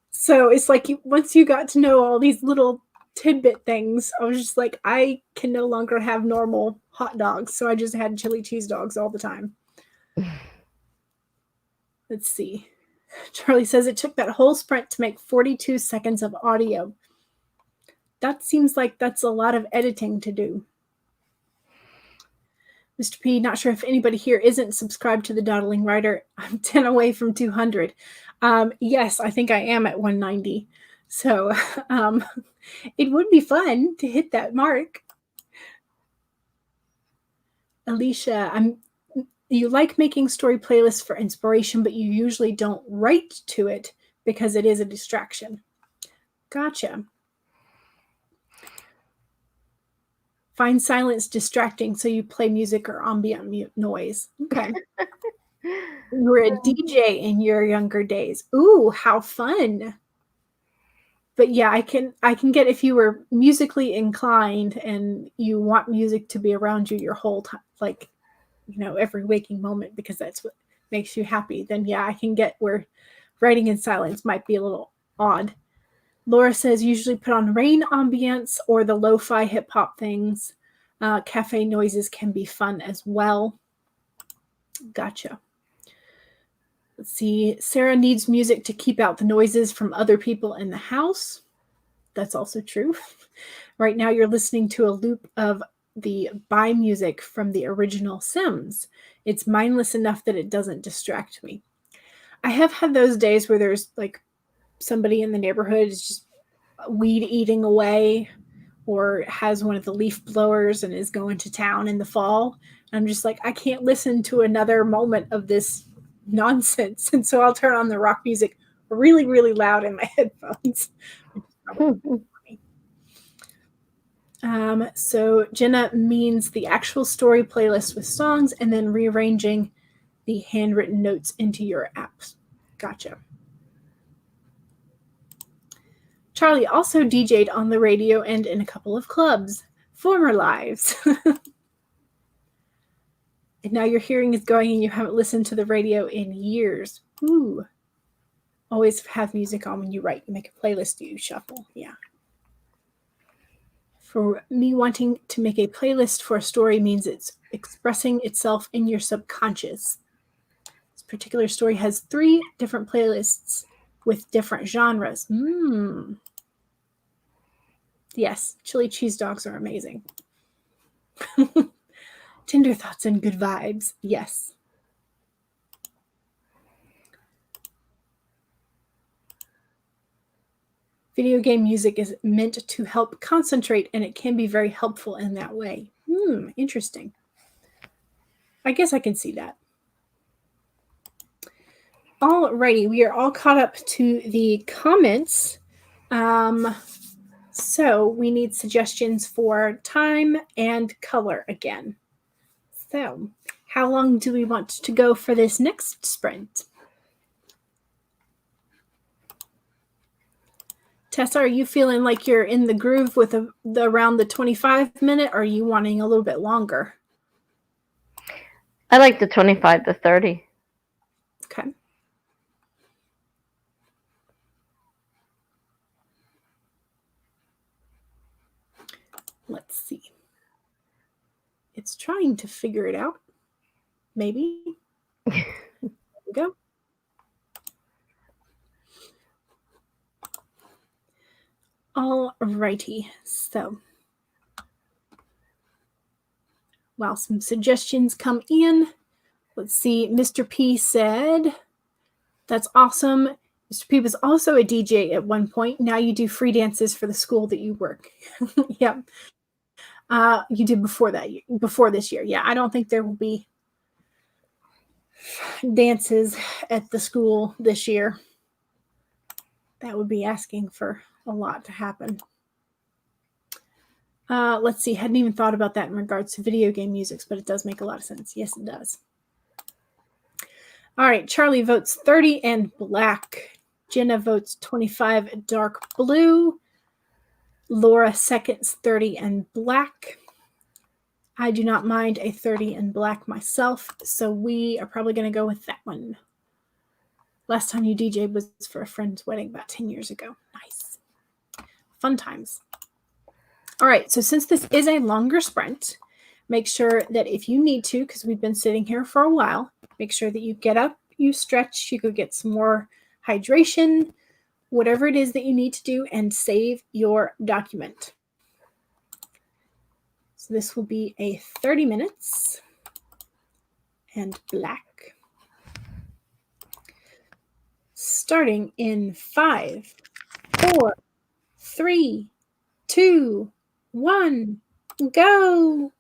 So it's like once you got to know all these little tidbit things, I was just like, I can no longer have normal hot dogs. So I just had chili cheese dogs all the time. Let's see. Charlie says it took that whole sprint to make 42 seconds of audio. That seems like that's a lot of editing to do. Mr. P, not sure if anybody here isn't subscribed to the Dawdling Writer. I'm 10 away from 200. Yes, I think I am at 190. So it would be fun to hit that mark. Alicia, you like making story playlists for inspiration, but you usually don't write to it because it is a distraction. Gotcha. Find silence distracting, so you play music or ambient noise. Okay. You were a DJ in your younger days. Ooh, how fun. But yeah, I can get, if you were musically inclined and you want music to be around you your whole time, like, you know, every waking moment, because that's what makes you happy, then yeah, I can get where writing in silence might be a little odd. Laura says usually put on rain ambience or the lo-fi hip-hop things. Cafe noises can be fun as well. Gotcha. Let's see. Sarah needs music to keep out the noises from other people in the house. That's also true. Right now you're listening to a loop of the Buy music from the original Sims. It's mindless enough that it doesn't distract me. I have had those days where there's like somebody in the neighborhood is just weed eating away or has one of the leaf blowers and is going to town in the fall. I'm just like, I can't listen to another moment of this nonsense. And so I'll turn on the rock music really, really loud in my headphones. So Jenna means the actual story playlist with songs and then rearranging the handwritten notes into your apps. Gotcha. Charlie also DJ'd on the radio and in a couple of clubs. Former lives. And now your hearing is going and you haven't listened to the radio in years. Ooh. Always have music on when you write. You make a playlist, you shuffle. Yeah. For me, wanting to make a playlist for a story means it's expressing itself in your subconscious. This particular story has 3 different playlists with different genres. Yes, chili cheese dogs are amazing. Tender thoughts and good vibes. Yes. Video game music is meant to help concentrate, and it can be very helpful in that way. Interesting. I guess I can see that. Alrighty, we are all caught up to the comments. So we need suggestions for time and color again. So how long do we want to go for this next sprint? Tessa, are you feeling like you're in the groove with around the 25-minute, or are you wanting a little bit longer? I like the 25 to 30. Okay. Let's see. It's trying to figure it out. Maybe. There we go. All righty. So while some suggestions come in, let's see. Mr. P said, that's awesome. Mr. P was also a DJ at one point. Now you do free dances for the school that you work. Yep. You did before this year. Yeah, I don't think there will be dances at the school this year. That would be asking for a lot to happen. Let's see. Hadn't even thought about that in regards to video game music, but it does make a lot of sense. Yes, it does. All right. Charlie votes 30 and black. Jenna votes 25 dark blue. Laura seconds 30 and black. I do not mind a 30 and black myself, so we are probably going to go with that one. Last time you DJ'd was for a friend's wedding about 10 years ago. Nice. Fun times. All right, so since this is a longer sprint, make sure that if you need to, because we've been sitting here for a while, make sure that you get up, you stretch, you go get some more hydration, whatever it is that you need to do, and save your document. So this will be a 30 minutes and black. Starting in 5, 4, 3, 2, 1, go.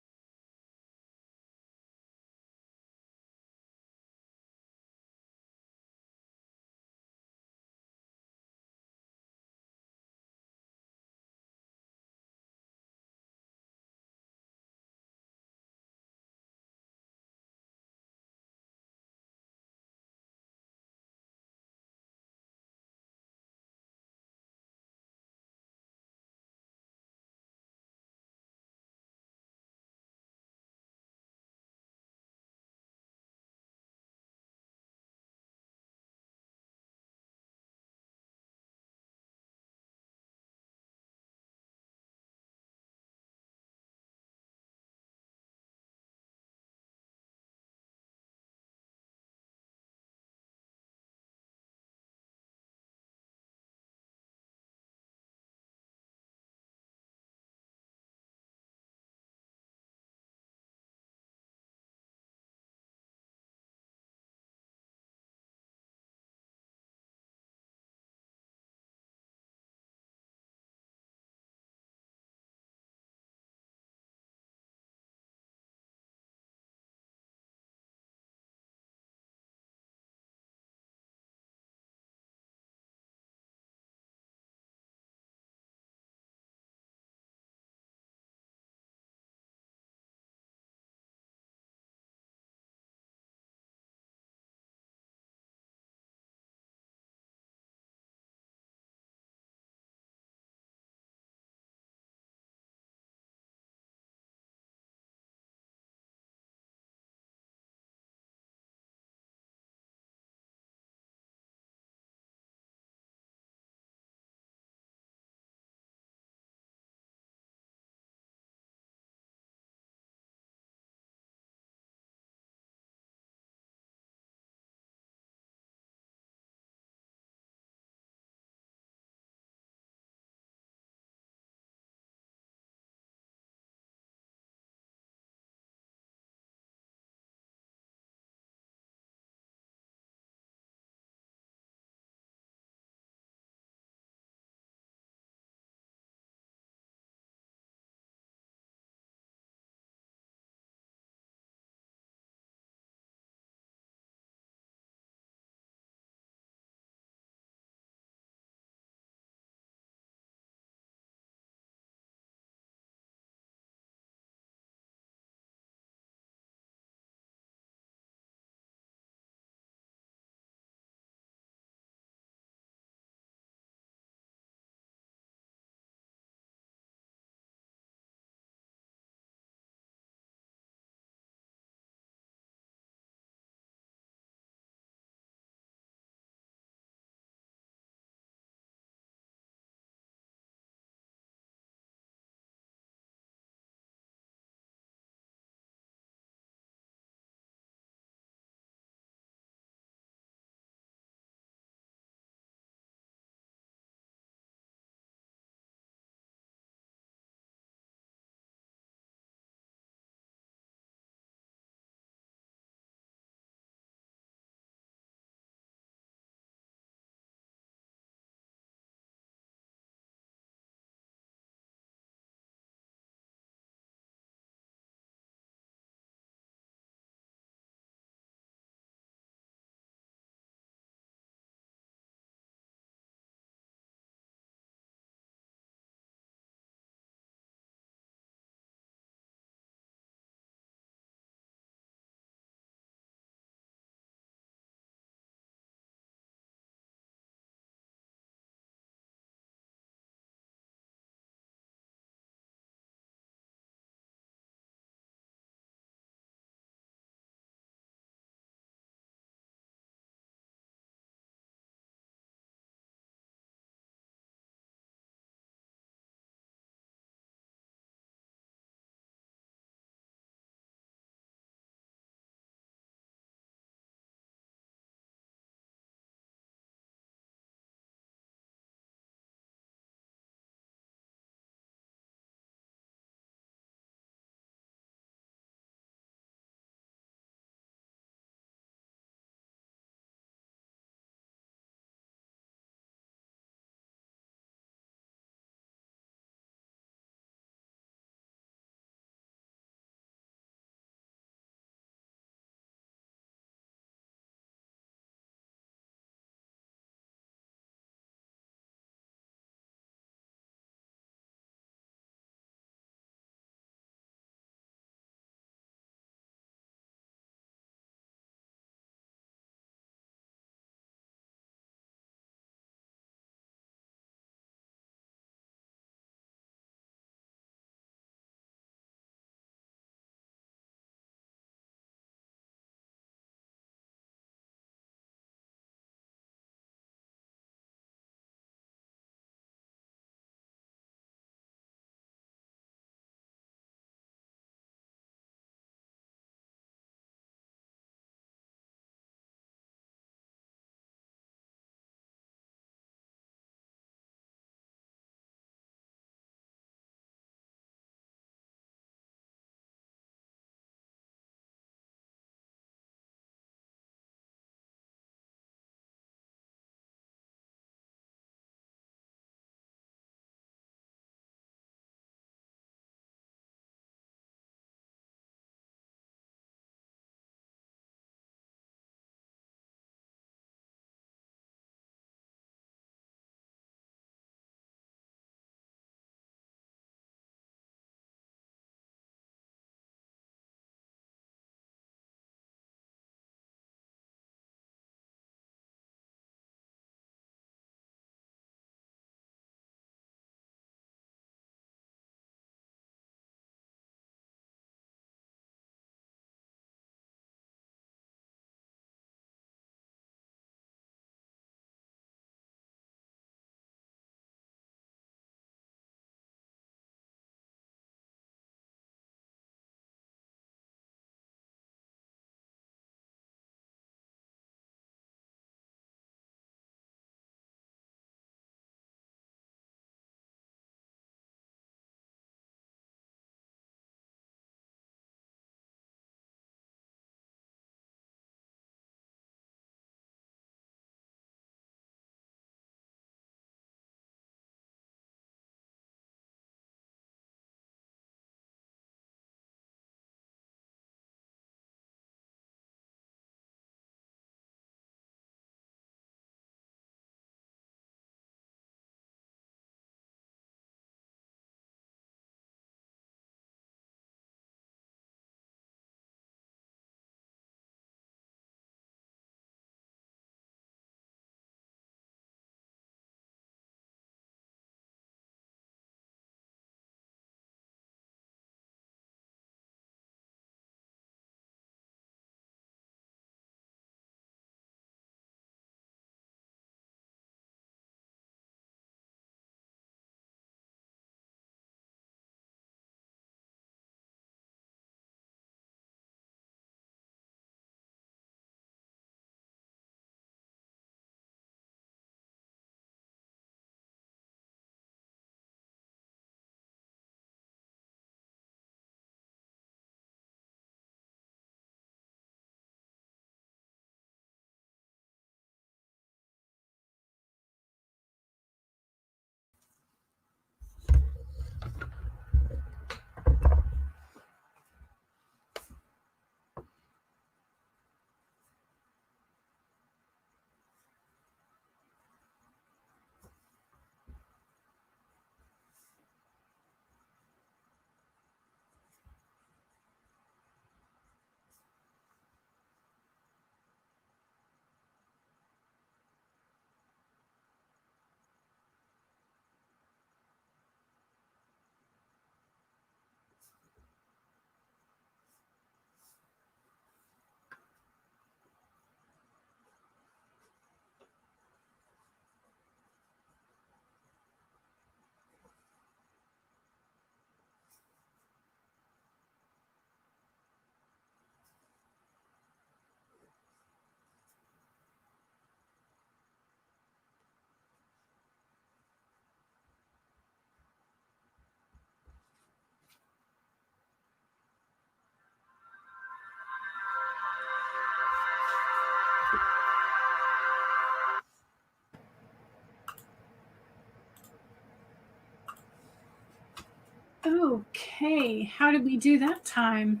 Okay, how did we do that time?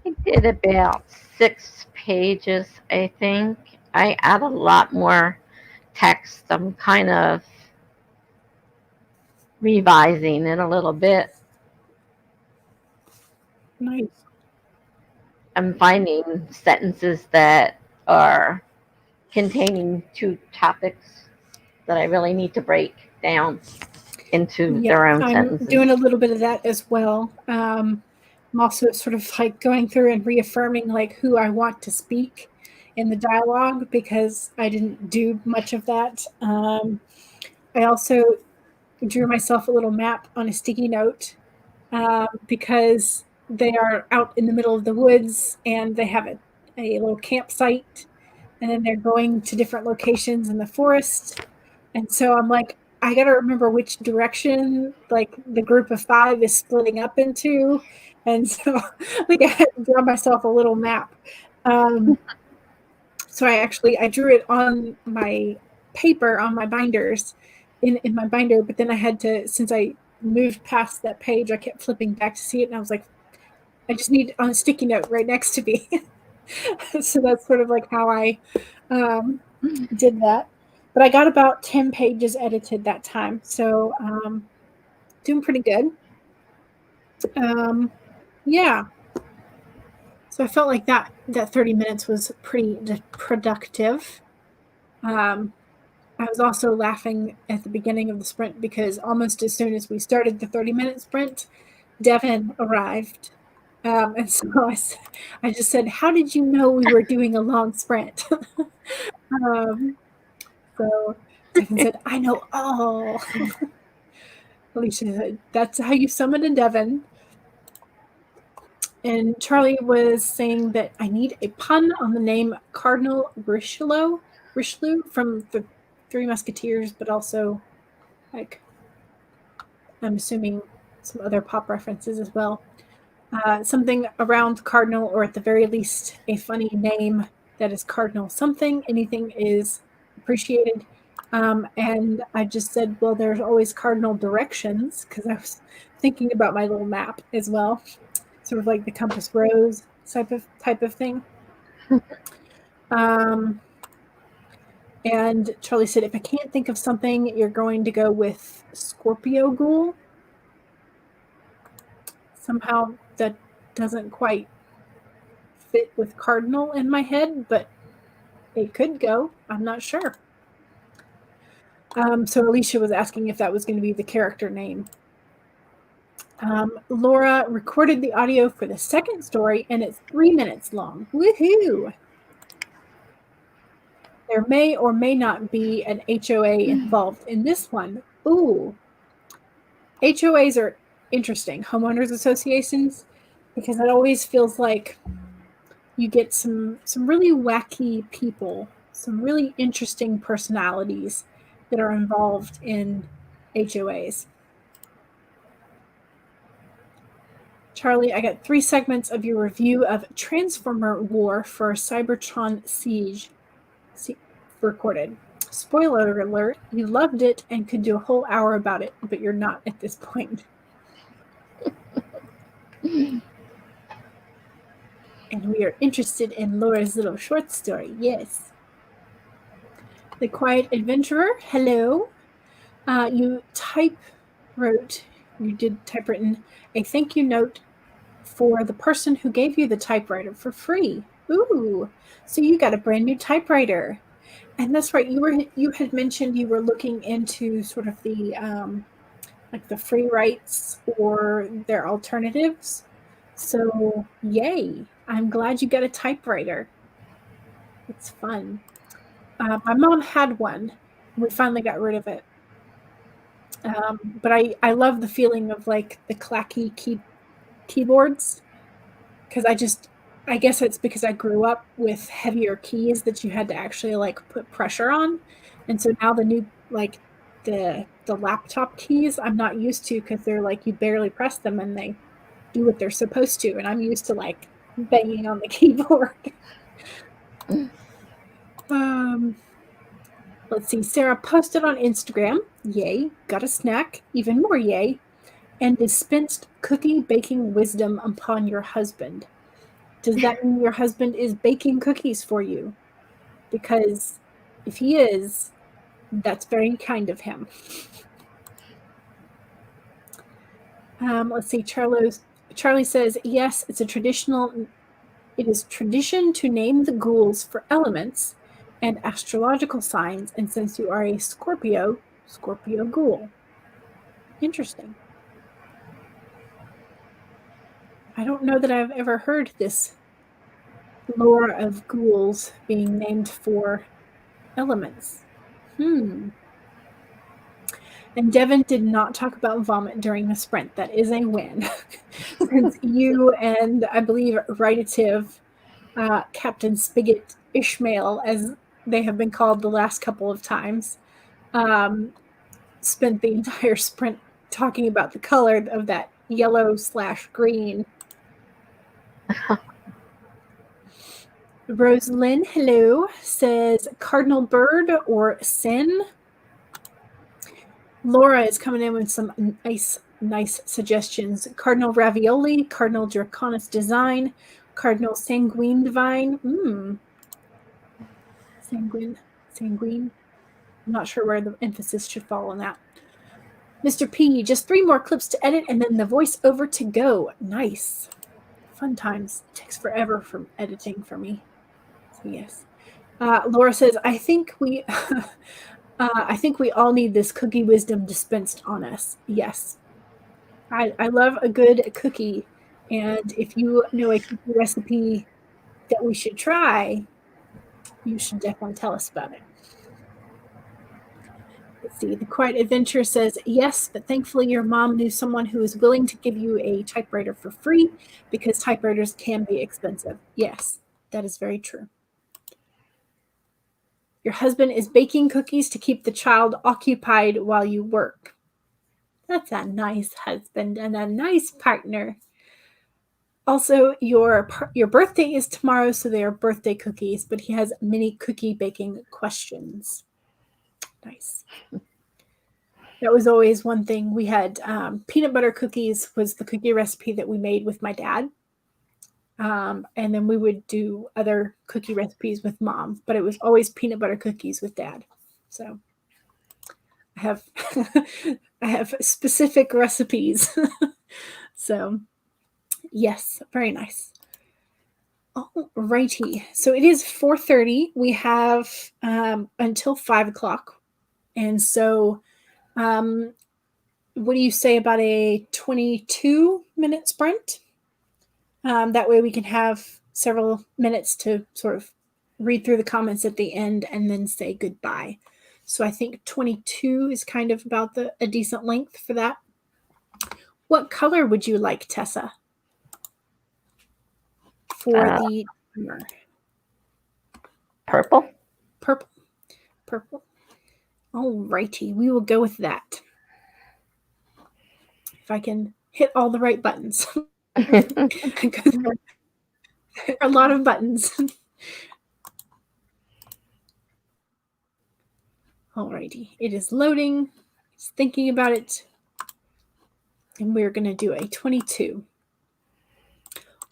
I did about 6 pages, I think. I add a lot more text. I'm kind of revising it a little bit. Nice. I'm finding sentences that are containing 2 topics that I really need to break down into their own sentences. I'm doing a little bit of that as well. I'm also sort of like going through and reaffirming like who I want to speak in the dialogue because I didn't do much of that. I also drew myself a little map on a sticky note because they are out in the middle of the woods and they have a little campsite and then they're going to different locations in the forest. And so I'm like, I got to remember which direction like the group of 5 is splitting up into. And so like I had to draw myself a little map. So I drew it on my paper on my binders in my binder, but then I had to, since I moved past that page, I kept flipping back to see it. And I was like, I just need on a sticky note right next to me. So that's sort of like how I did that. But I got about 10 pages edited that time. So doing pretty good. Yeah. So I felt like that 30 minutes was pretty productive. I was also laughing at the beginning of the sprint because almost as soon as we started the 30-minute sprint, Devin arrived. And so I just said, how did you know we were doing a long sprint? So Devin said, I know all. Alicia said, that's how you summon a Devin. And Charlie was saying that I need a pun on the name Cardinal Richelieu from the Three Musketeers, but also like I'm assuming some other pop references as well. Something around Cardinal, or at the very least, a funny name that is Cardinal something. Anything is appreciated. And I just said, well, there's always cardinal directions because I was thinking about my little map as well, sort of like the compass rose type of thing. And Charlie said, if I can't think of something, you're going to go with Scorpio Ghoul. Somehow that doesn't quite fit with Cardinal in my head, but it could go. I'm not sure. So Alicia was asking if that was going to be the character name. Laura recorded the audio for the second story, and it's 3 minutes long. Woohoo! There may or may not be an HOA involved in this one. Ooh. HOAs are interesting, homeowners associations, because it always feels like you get some really wacky people, some really interesting personalities that are involved in HOAs. Charlie, I got 3 segments of your review of Transformer War for Cybertron Siege recorded. Spoiler alert, you loved it and could do a whole hour about it, but you're not at this point. And we are interested in Laura's little short story. Yes. The Quiet Adventurer, hello. You did typewritten a thank you note for the person who gave you the typewriter for free. Ooh, so you got a brand new typewriter. And that's right, you had mentioned you were looking into sort of the like the free rights or their alternatives. So yay, I'm glad you got a typewriter. It's fun. My mom had one. We finally got rid of it. But I love the feeling of like the clacky keyboards because I guess it's because I grew up with heavier keys that you had to actually like put pressure on. And so now the new like the laptop keys I'm not used to because they're like you barely press them and they do what they're supposed to. And I'm used to like banging on the keyboard. Let's see. Sarah posted on Instagram. Yay. Got a snack. Even more yay. And dispensed cookie baking wisdom upon your husband. Does that mean your husband is baking cookies for you? Because if he is, that's very kind of him. Let's see. Charlie says, yes, it is tradition to name the ghouls for elements and astrological signs. And since you are a Scorpio ghoul. Interesting. I don't know that I've ever heard this lore of ghouls being named for elements. And Devin did not talk about vomit during the sprint. That is a win. Since you and I believe Writative, Captain Spigot Ishmael, as they have been called the last couple of times, spent the entire sprint talking about the color of that yellow/green. Rosalind, hello, says Cardinal Bird or Sin. Laura is coming in with some nice suggestions. Cardinal Ravioli, Cardinal Draconis Design, Cardinal Sanguine Divine. Sanguine. I'm not sure where the emphasis should fall on that. Mr. P, just 3 more clips to edit and then the voiceover to go. Nice. Fun times. It takes forever from editing for me. So yes. Laura says, I think we all need this cookie wisdom dispensed on us. Yes. I love a good cookie. And if you know a cookie recipe that we should try, you should definitely tell us about it. Let's see. The Quiet Adventure says, yes, but thankfully your mom knew someone who is willing to give you a typewriter for free because typewriters can be expensive. Yes, that is very true. Your husband is baking cookies to keep the child occupied while you work. That's a nice husband and a nice partner. Also, your birthday is tomorrow, so they are birthday cookies, but he has many cookie baking questions. Nice. That was always one thing. We had peanut butter cookies was the cookie recipe that we made with my dad. And then we would do other cookie recipes with mom, but it was always peanut butter cookies with dad. So I have I have specific recipes. So yes, very nice. Alrighty. So it is 4:30. We have until 5 o'clock. And so what do you say about a 22-minute sprint? That way we can have several minutes to sort of read through the comments at the end and then say goodbye. So I think 22 is kind of about a decent length for that. What color would you like, Tessa, for the timer? Purple. Purple. All righty, we will go with that. If I can hit all the right buttons. Because there are a lot of buttons. Alrighty, it is loading. It's thinking about it. And we're going to do a 22.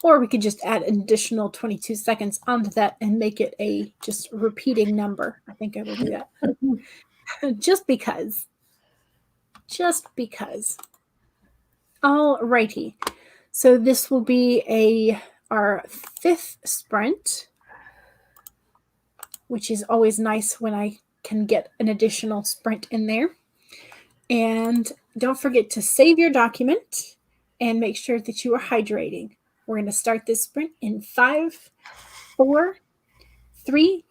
Or we could just add an additional 22 seconds onto that and make it a just repeating number. I think I will do that. Just because. Alrighty. So this will be our 5th sprint, which is always nice when I can get an additional sprint in there. And don't forget to save your document and make sure that you are hydrating. We're going to start this sprint in 5, 4, 3,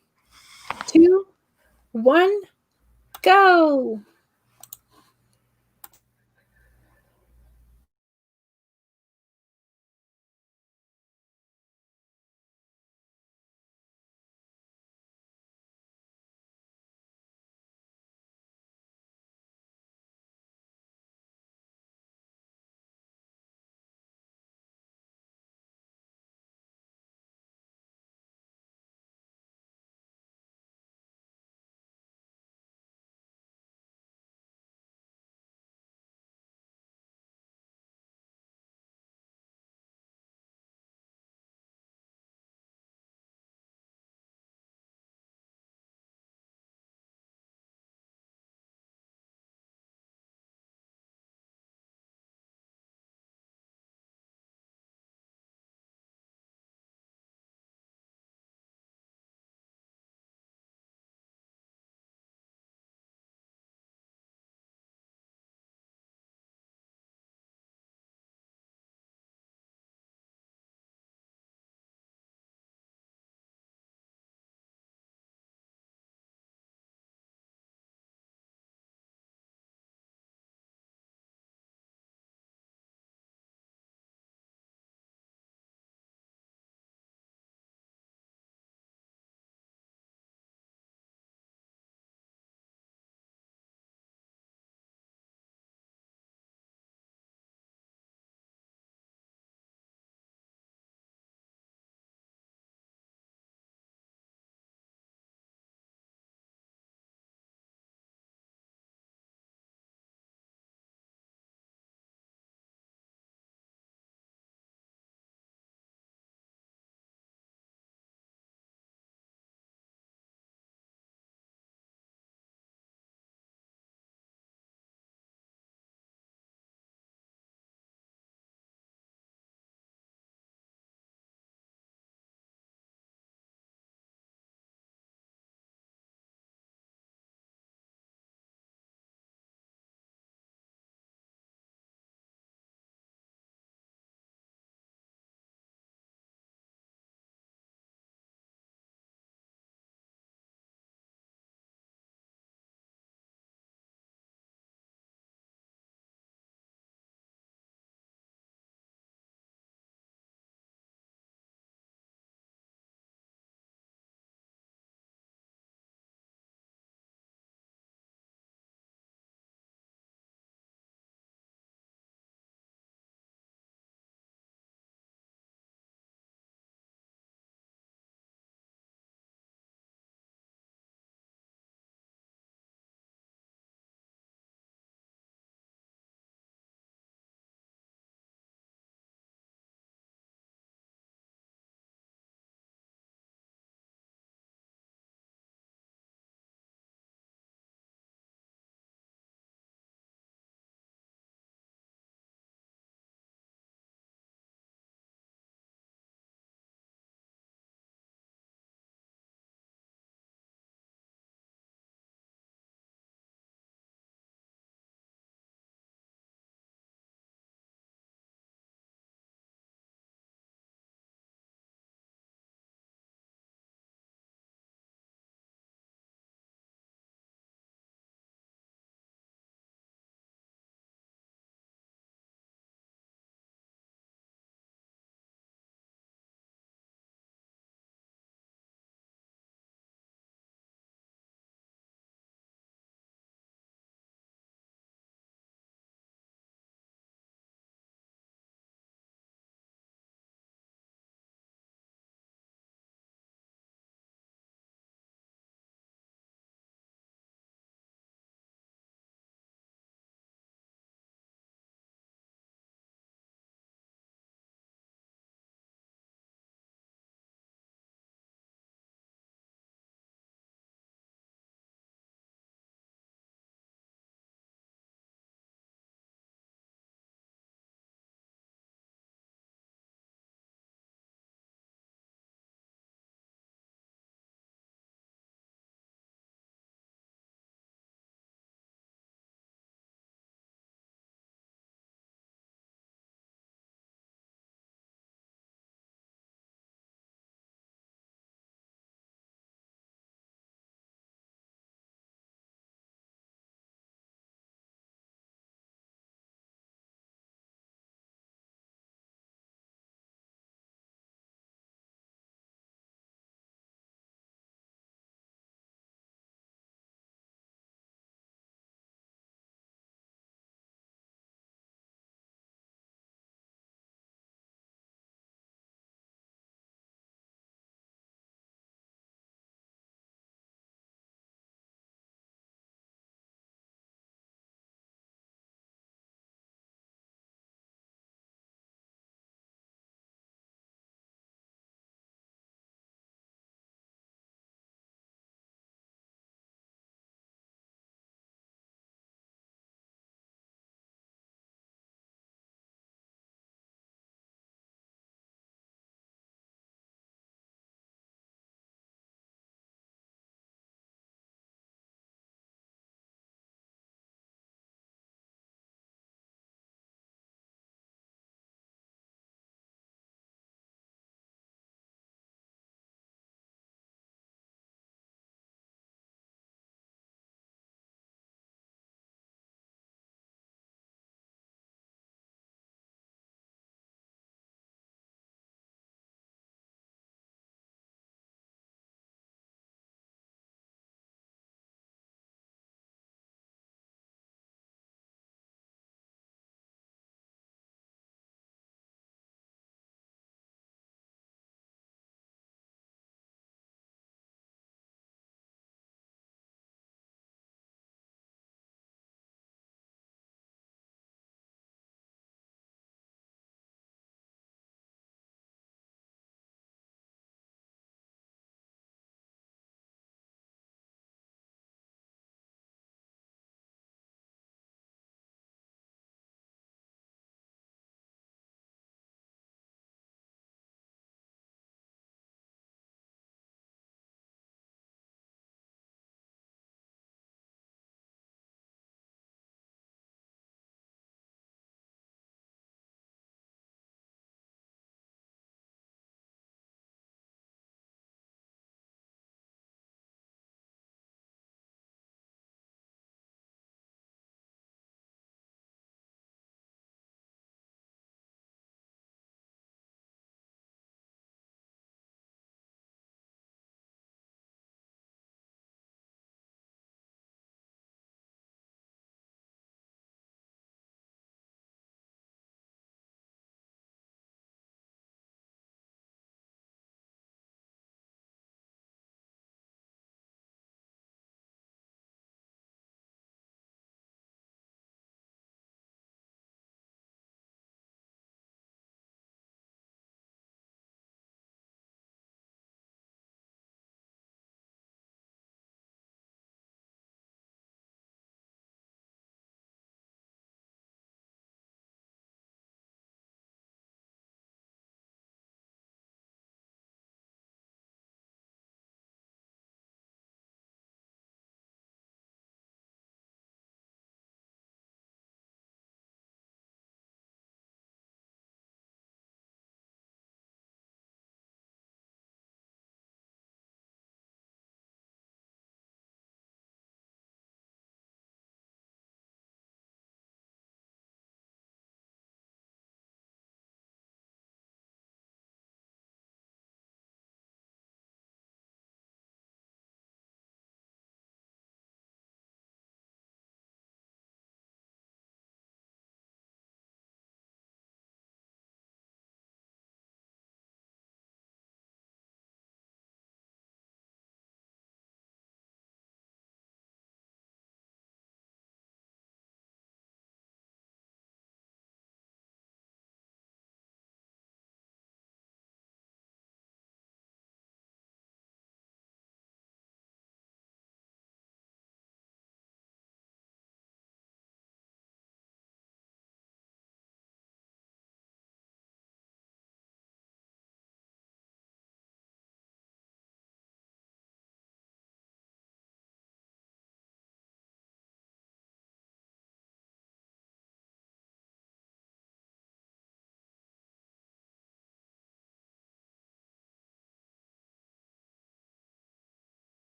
2, 1, go!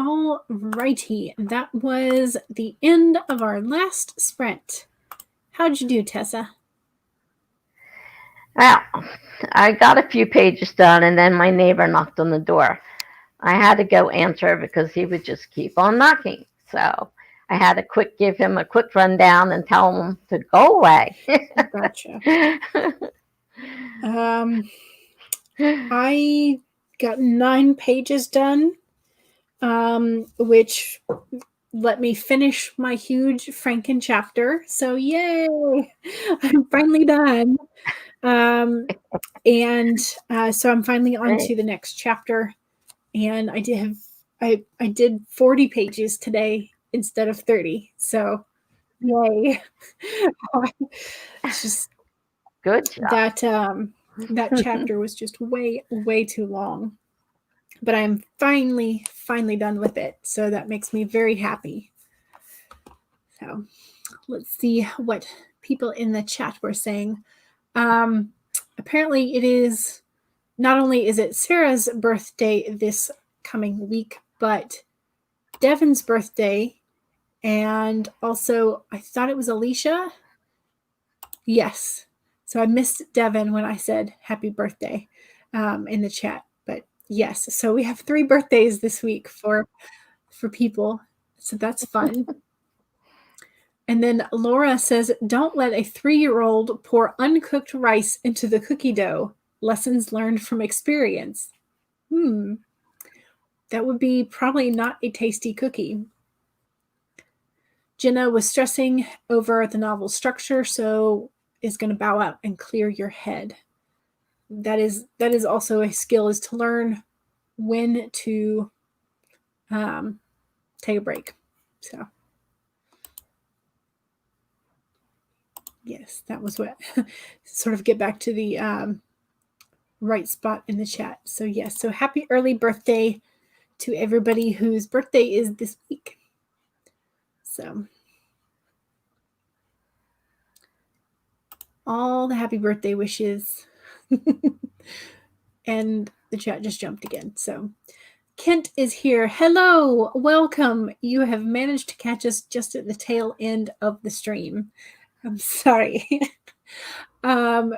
All righty. That was the end of our last sprint. How'd you do, Tessa? Well, I got a few pages done, and then my neighbor knocked on the door. I had to go answer because he would just keep on knocking. So I had to give him a quick rundown and tell him to go away. Gotcha. I got 9 pages done, which let me finish my huge Franken chapter. So yay! I'm finally done. And so I'm finally on to the next chapter. And I did 40 pages today instead of 30. So yay. It's just good job. That chapter was just way too long. But I'm finally done with it. So that makes me very happy. So let's see what people in the chat were saying. Apparently it is, not only is it Sarah's birthday this coming week, but Devin's birthday, and also I thought it was Alicia. Yes. So I missed Devin when I said happy birthday in the chat. But yes, so we have 3 birthdays this week for people. So that's fun. And then Laura says, don't let a 3-year-old pour uncooked rice into the cookie dough. Lessons learned from experience. That would be probably not a tasty cookie. Jenna was stressing over the novel structure, so is going to bow out and clear your head. That is also a skill, is to learn when to take a break. So yes, that was what sort of get back to the right spot in the chat. So yes, so happy early birthday to everybody whose birthday is this week. So all the happy birthday wishes. And the chat just jumped again. So Kent is here. Hello, welcome. You have managed to catch us just at the tail end of the stream. I'm sorry.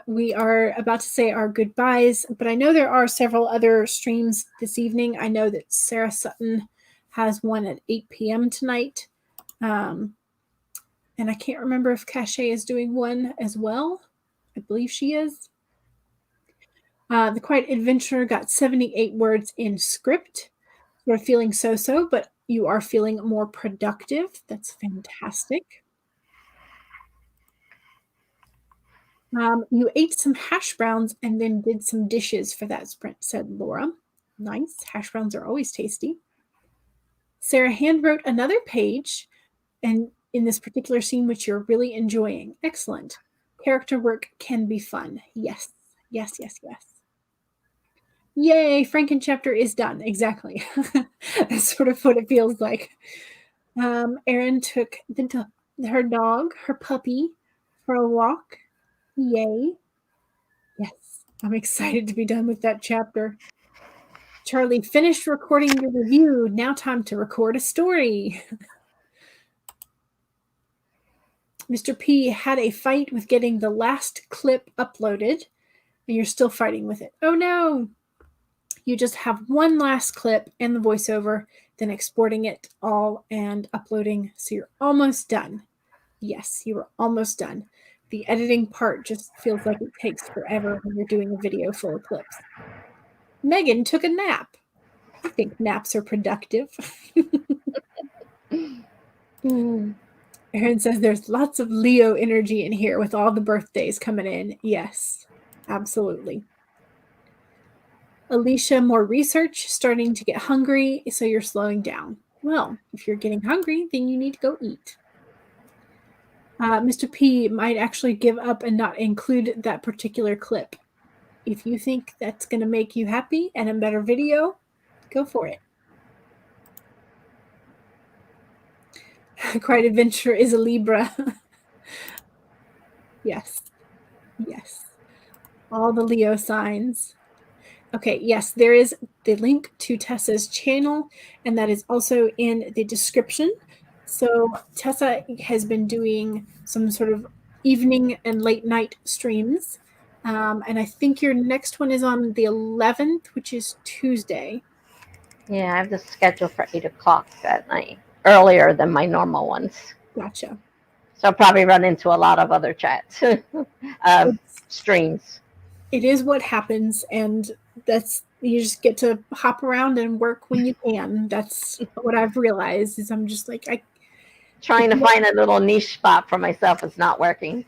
We are about to say our goodbyes, but I know there are several other streams this evening. I know that Sarah Sutton has one at 8 p.m. tonight. And I can't remember if Cachet is doing one as well. I believe she is. The Quiet Adventurer got 78 words in script. You're feeling so-so, but you are feeling more productive. That's fantastic. You ate some hash browns and then did some dishes for that sprint, said Laura. Nice. Hash browns are always tasty. Sarah handwrote another page, and in this particular scene, which you're really enjoying. Excellent. Character work can be fun. Yes. Yes, yes, yes. Yay, Franken chapter is done. Exactly. That's sort of what it feels like. Erin took her dog, her puppy, for a walk. Yay. Yes, I'm excited to be done with that chapter. Charlie finished recording the review. Now time to record a story. Mr. P had a fight with getting the last clip uploaded, and you're still fighting with it. Oh no! You just have one last clip and the voiceover, then exporting it all and uploading, so you're almost done. Yes, you are almost done. The editing part just feels like it takes forever when you're doing a video full of clips. Megan took a nap. I think naps are productive. Erin says there's lots of Leo energy in here with all the birthdays coming in. Yes, absolutely. Alicia, more research, starting to get hungry, so you're slowing down. Well, if you're getting hungry, then you need to go eat. Mr. P might actually give up and not include that particular clip. If you think that's going to make you happy and a better video, go for it. Quiet Adventure is a Libra. Yes. Yes. All the Leo signs. Okay, yes, there is the link to Tessa's channel, and that is also in the description. So Tessa has been doing some sort of evening and late night streams. And I think your next one is on the 11th, which is Tuesday. Yeah, I have the schedule for 8 o'clock that night, earlier than my normal ones. Gotcha. So I'll probably run into a lot of other chats, streams. It is what happens, and you just get to hop around and work when you can. That's what I've realized is I'm just like trying to find a little niche spot for myself is not working.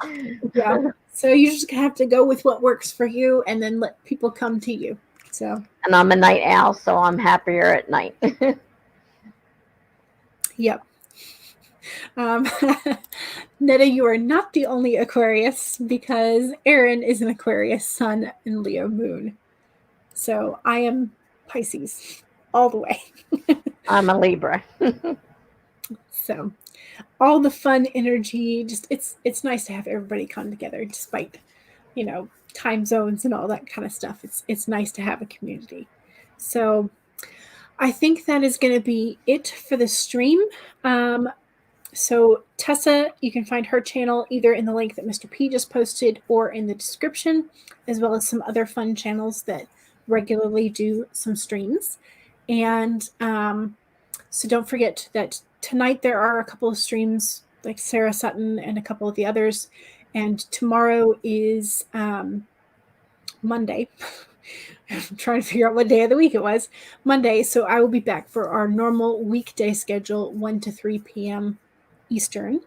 Yeah. So you just have to go with what works for you and then let people come to you. So. And I'm a night owl, so I'm happier at night. Yep. Netta, you are not the only Aquarius because Aaron is an Aquarius sun and Leo moon. So I am Pisces all the way. I'm a Libra. So all the fun energy, just it's nice to have everybody come together despite, time zones and all that kind of stuff. It's nice to have a community. So I think that is going to be it for the stream. So Tessa, you can find her channel either in the link that Mr. P just posted or in the description, as well as some other fun channels that regularly do some streams. And so don't forget that tonight there are a couple of streams like Sarah Sutton and a couple of the others. And tomorrow is Monday. I'm trying to figure out what day of the week it was. Monday. So I will be back for our normal weekday schedule, 1 to 3 p.m. Eastern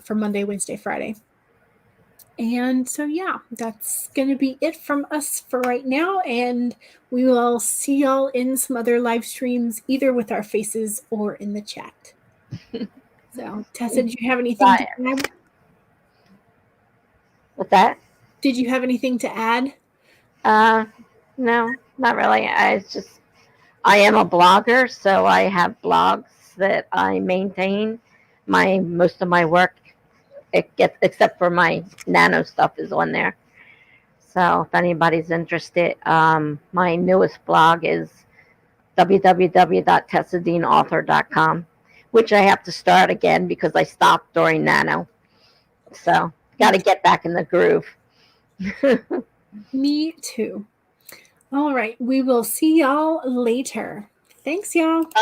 for Monday, Wednesday, Friday. And so, yeah, that's going to be it from us for right now. And we will see y'all in some other live streams, either with our faces or in the chat. So, Tessa, did you have anything to add? What's that? Did you have anything to add? No, not really. I am a blogger, so I have blogs that I maintain. Most of my work, except for my nano stuff, is on there. So if anybody's interested, my newest blog is www.tessadeanauthor.com, which I have to start again because I stopped during nano. So got to get back in the groove. Me too. All right. We will see y'all later. Thanks, y'all.